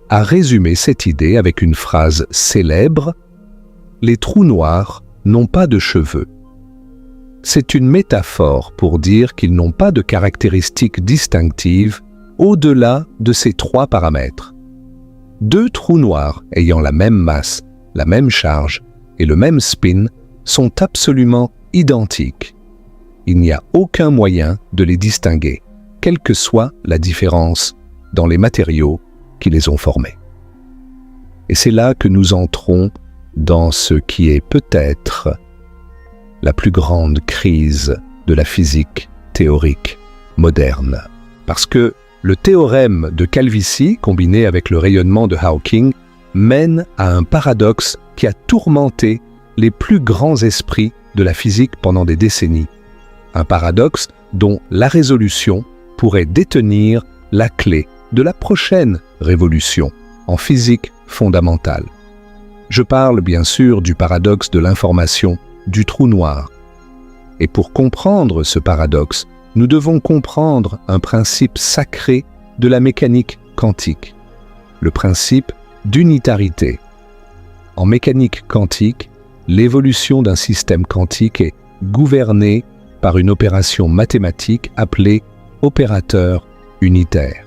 a résumé cette idée avec une phrase célèbre « Les trous noirs n'ont pas de cheveux ». C'est une métaphore pour dire qu'ils n'ont pas de caractéristiques distinctives au-delà de ces 3 paramètres. 2 trous noirs ayant la même masse, la même charge et le même spin sont absolument identiques. Il n'y a aucun moyen de les distinguer, quelle que soit la différence dans les matériaux qui les ont formés. Et c'est là que nous entrons dans ce qui est peut-être la plus grande crise de la physique théorique moderne. Parce que le théorème de calvitie, combiné avec le rayonnement de Hawking, mène à un paradoxe qui a tourmenté les plus grands esprits de la physique pendant des décennies. Un paradoxe dont la résolution pourrait détenir la clé de la prochaine révolution en physique fondamentale. Je parle bien sûr du paradoxe de l'information du trou noir. Et pour comprendre ce paradoxe, nous devons comprendre un principe sacré de la mécanique quantique, le principe d'unitarité. En mécanique quantique, l'évolution d'un système quantique est gouvernée par une opération mathématique appelée opérateur unitaire.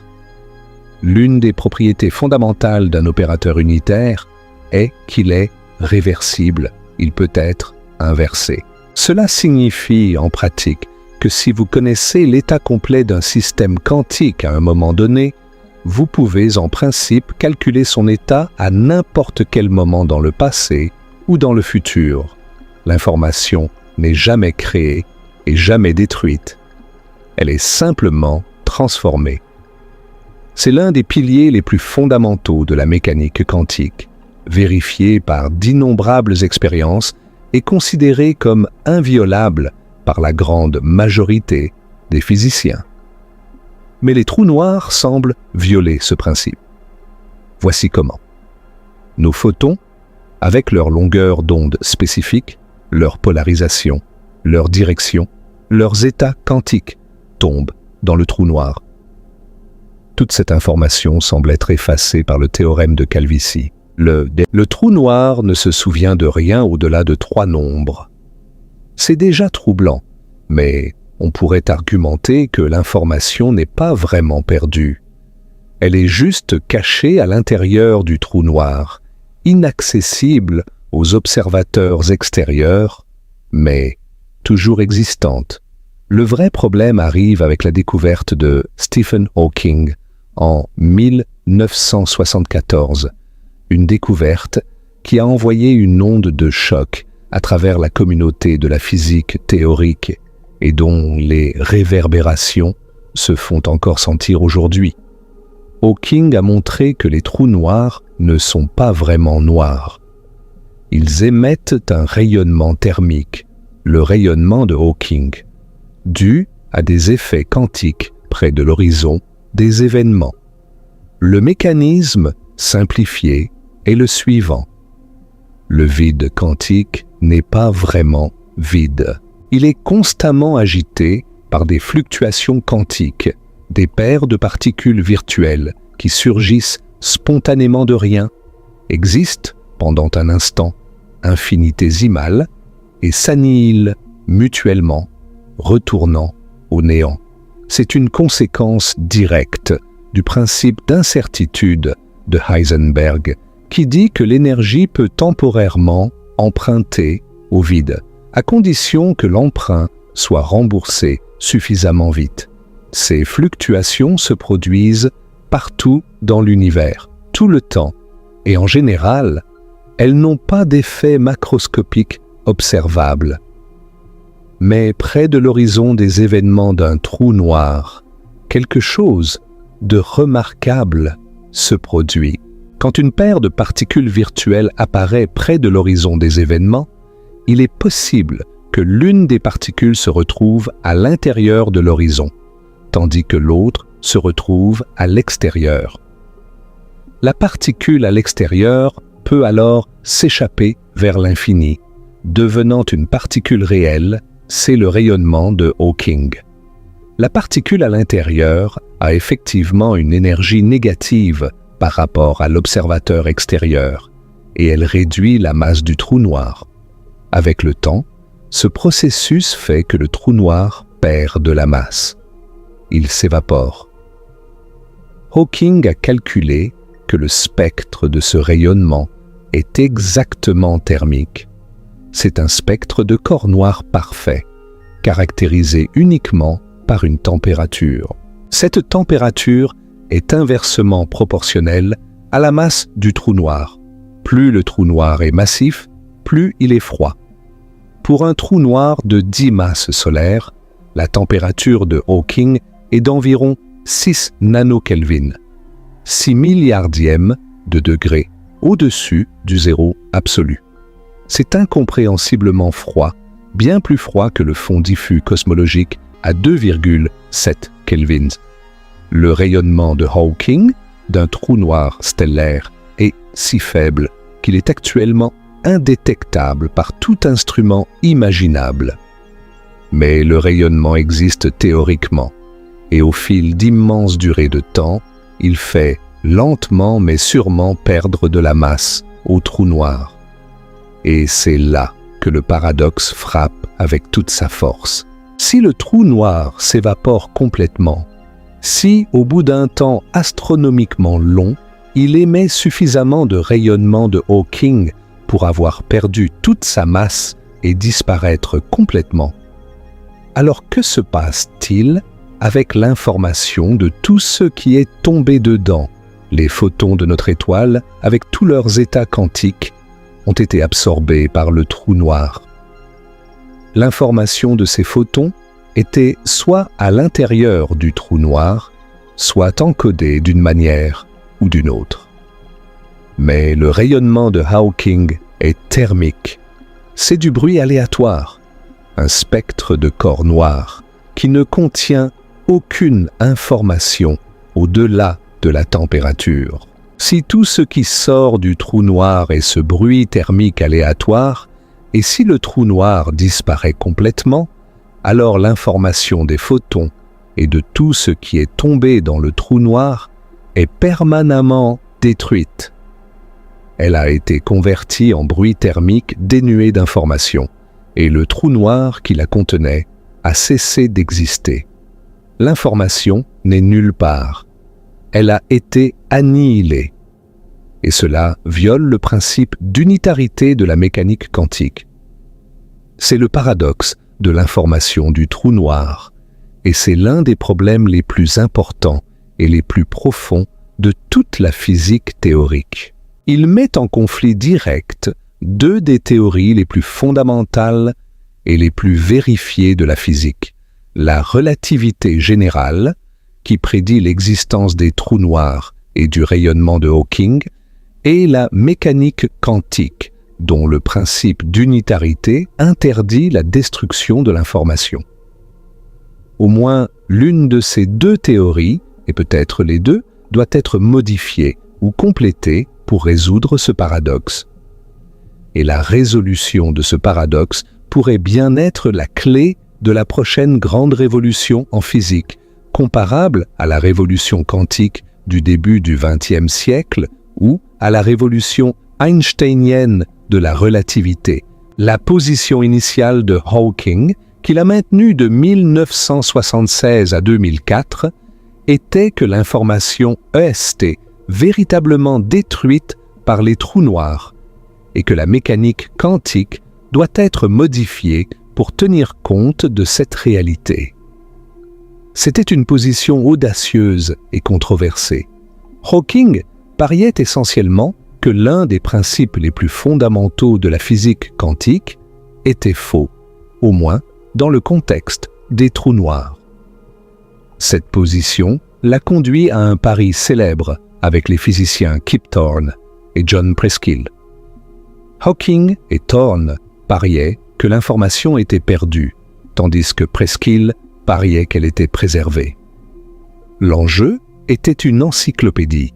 L'une des propriétés fondamentales d'un opérateur unitaire est qu'il est réversible, il peut être inversé. Cela signifie en pratique que si vous connaissez l'état complet d'un système quantique à un moment donné, vous pouvez en principe calculer son état à n'importe quel moment dans le passé ou dans le futur. L'information n'est jamais créée et jamais détruite. Elle est simplement transformée. C'est l'un des piliers les plus fondamentaux de la mécanique quantique, vérifié par d'innombrables expériences et considéré comme inviolable par la grande majorité des physiciens. Mais les trous noirs semblent violer ce principe. Voici comment. Nos photons, avec leur longueur d'onde spécifique, leur polarisation, leur direction, leurs états quantiques, tombent dans le trou noir. Toute cette information semble être effacée par le théorème de calvitie. Le trou noir ne se souvient de rien au-delà de 3 nombres. C'est déjà troublant, mais on pourrait argumenter que l'information n'est pas vraiment perdue. Elle est juste cachée à l'intérieur du trou noir, inaccessible aux observateurs extérieurs, mais toujours existante. Le vrai problème arrive avec la découverte de Stephen Hawking en 1974, une découverte qui a envoyé une onde de choc à travers la communauté de la physique théorique et dont les réverbérations se font encore sentir aujourd'hui. Hawking a montré que les trous noirs ne sont pas vraiment noirs. Ils émettent un rayonnement thermique, le rayonnement de Hawking, dû à des effets quantiques près de l'horizon des événements. Le mécanisme simplifié est le suivant. Le vide quantique n'est pas vraiment vide. Il est constamment agité par des fluctuations quantiques, des paires de particules virtuelles qui surgissent spontanément de rien, existent pendant un instant infinitésimal et s'annihilent mutuellement, retournant au néant. C'est une conséquence directe du principe d'incertitude de Heisenberg, qui dit que l'énergie peut temporairement emprunter au vide, à condition que l'emprunt soit remboursé suffisamment vite. Ces fluctuations se produisent partout dans l'univers, tout le temps, et en général, elles n'ont pas d'effet macroscopique observable. Mais près de l'horizon des événements d'un trou noir, quelque chose de remarquable se produit. Quand une paire de particules virtuelles apparaît près de l'horizon des événements, il est possible que l'une des particules se retrouve à l'intérieur de l'horizon, tandis que l'autre se retrouve à l'extérieur. La particule à l'extérieur peut alors s'échapper vers l'infini, devenant une particule réelle, c'est le rayonnement de Hawking. La particule à l'intérieur a effectivement une énergie négative par rapport à l'observateur extérieur, et elle réduit la masse du trou noir. Avec le temps, ce processus fait que le trou noir perd de la masse. Il s'évapore. Hawking a calculé que le spectre de ce rayonnement est exactement thermique. C'est un spectre de corps noir parfait, caractérisé uniquement par une température. Cette température est inversement proportionnelle à la masse du trou noir. Plus le trou noir est massif, plus il est froid. Pour un trou noir de 10 masses solaires, la température de Hawking est d'environ 6 nanokelvin, 6 milliardièmes de degré au-dessus du zéro absolu. C'est incompréhensiblement froid, bien plus froid que le fond diffus cosmologique à 2,7 kelvins. Le rayonnement de Hawking d'un trou noir stellaire est si faible qu'il est actuellement indétectable par tout instrument imaginable. Mais le rayonnement existe théoriquement, et au fil d'immenses durées de temps, il fait lentement mais sûrement perdre de la masse au trou noir. Et c'est là que le paradoxe frappe avec toute sa force. Si le trou noir s'évapore complètement, si au bout d'un temps astronomiquement long, il émet suffisamment de rayonnement de Hawking pour avoir perdu toute sa masse et disparaître complètement, alors que se passe-t-il avec l'information de tout ce qui est tombé dedans? Les photons de notre étoile, avec tous leurs états quantiques, ont été absorbés par le trou noir. L'information de ces photons était soit à l'intérieur du trou noir, soit encodée d'une manière ou d'une autre. Mais le rayonnement de Hawking est thermique. C'est du bruit aléatoire, un spectre de corps noir qui ne contient aucune information au-delà de la température. Si tout ce qui sort du trou noir est ce bruit thermique aléatoire, et si le trou noir disparaît complètement, alors l'information des photons et de tout ce qui est tombé dans le trou noir est permanemment détruite. Elle a été convertie en bruit thermique dénué d'information, et le trou noir qui la contenait a cessé d'exister. L'information n'est nulle part. Elle a été annihilée. Et cela viole le principe d'unitarité de la mécanique quantique. C'est le paradoxe de l'information du trou noir, et c'est l'un des problèmes les plus importants et les plus profonds de toute la physique théorique. Il met en conflit direct deux des théories les plus fondamentales et les plus vérifiées de la physique, la relativité générale, qui prédit l'existence des trous noirs et du rayonnement de Hawking, et la mécanique quantique, dont le principe d'unitarité interdit la destruction de l'information. Au moins l'une de ces deux théories, et peut-être les deux, doit être modifiée ou complétée pour résoudre ce paradoxe. Et la résolution de ce paradoxe pourrait bien être la clé de la prochaine grande révolution en physique, comparable à la révolution quantique du début du XXe siècle ou à la révolution einsteinienne de la relativité, la position initiale de Hawking, qu'il a maintenue de 1976 à 2004, était que l'information EST, véritablement détruite par les trous noirs, et que la mécanique quantique doit être modifiée pour tenir compte de cette réalité. C'était une position audacieuse et controversée. Hawking pariait essentiellement que l'un des principes les plus fondamentaux de la physique quantique était faux, au moins dans le contexte des trous noirs. Cette position l'a conduit à un pari célèbre avec les physiciens Kip Thorne et John Preskill. Hawking et Thorne pariaient que l'information était perdue, tandis que Preskill pariait qu'elle était préservée. L'enjeu était une encyclopédie.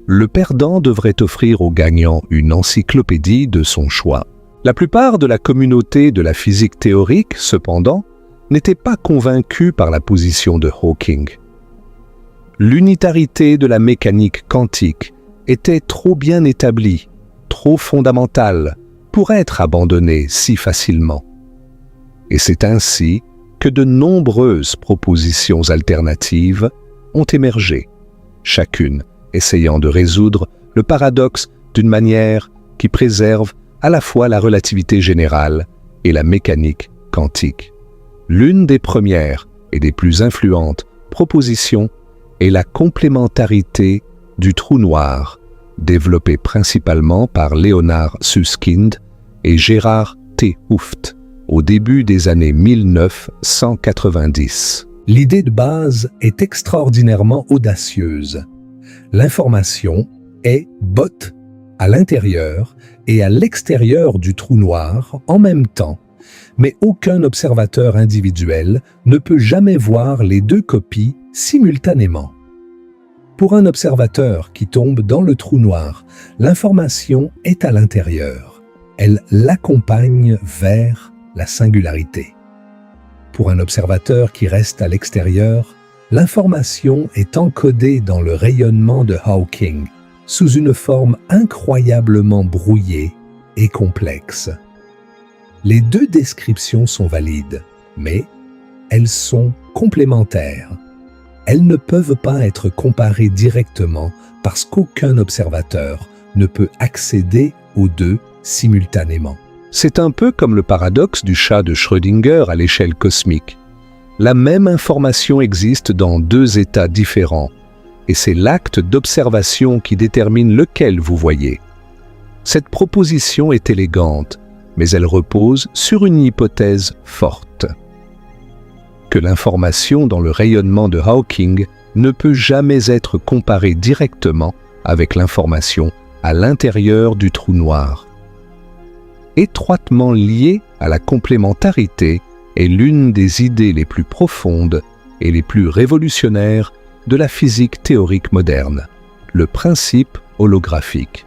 Le perdant devrait offrir au gagnant une encyclopédie de son choix. La plupart de la communauté de la physique théorique, cependant, n'était pas convaincue par la position de Hawking. L'unitarité de la mécanique quantique était trop bien établie, trop fondamentale, pour être abandonnée si facilement. Et c'est ainsi que de nombreuses propositions alternatives ont émergé, chacune essayant de résoudre le paradoxe d'une manière qui préserve à la fois la relativité générale et la mécanique quantique. L'une des premières et des plus influentes propositions est la complémentarité du trou noir, développée principalement par Leonard Susskind et Gerard T. Hooft au début des années 1990. L'idée de base est extraordinairement audacieuse. L'information est botte à l'intérieur et à l'extérieur du trou noir en même temps, mais aucun observateur individuel ne peut jamais voir les deux copies simultanément. Pour un observateur qui tombe dans le trou noir, l'information est à l'intérieur. Elle l'accompagne vers la singularité. Pour un observateur qui reste à l'extérieur, l'information est encodée dans le rayonnement de Hawking, sous une forme incroyablement brouillée et complexe. Les deux descriptions sont valides, mais elles sont complémentaires. Elles ne peuvent pas être comparées directement parce qu'aucun observateur ne peut accéder aux deux simultanément. C'est un peu comme le paradoxe du chat de Schrödinger à l'échelle cosmique. La même information existe dans deux états différents, et c'est l'acte d'observation qui détermine lequel vous voyez. Cette proposition est élégante, mais elle repose sur une hypothèse forte. Que l'information dans le rayonnement de Hawking ne peut jamais être comparée directement avec l'information à l'intérieur du trou noir. Étroitement liée à la complémentarité est l'une des idées les plus profondes et les plus révolutionnaires de la physique théorique moderne, le principe holographique.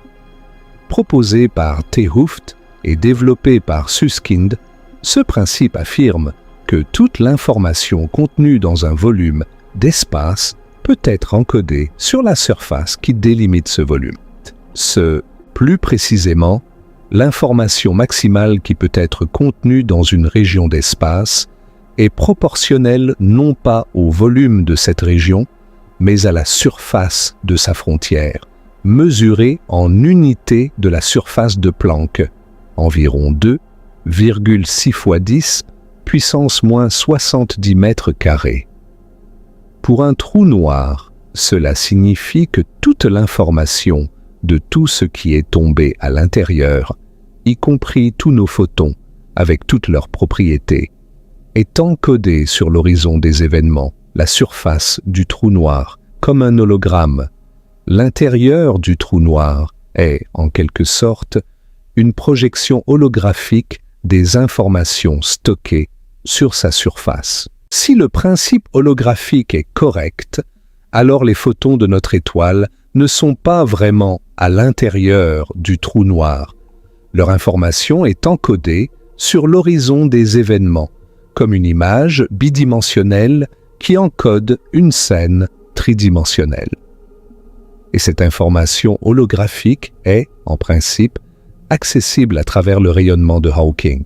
Proposé par T. Hooft et développé par Susskind, ce principe affirme que toute l'information contenue dans un volume d'espace peut être encodée sur la surface qui délimite ce volume. Plus précisément, l'information maximale qui peut être contenue dans une région d'espace est proportionnelle non pas au volume de cette région, mais à la surface de sa frontière, mesurée en unité de la surface de Planck, environ 2,6 fois 10 puissance moins 70 mètres carrés. Pour un trou noir, Cela signifie que toute l'information de tout ce qui est tombé à l'intérieur, y compris tous nos photons, avec toutes leurs propriétés, est encodée sur l'horizon des événements, la surface du trou noir, comme un hologramme. L'intérieur du trou noir est, en quelque sorte, une projection holographique des informations stockées sur sa surface. Si le principe holographique est correct, alors les photons de notre étoile ne sont pas vraiment à l'intérieur du trou noir. Leur information est encodée sur l'horizon des événements, comme une image bidimensionnelle qui encode une scène tridimensionnelle. Et cette information holographique est, en principe, accessible à travers le rayonnement de Hawking.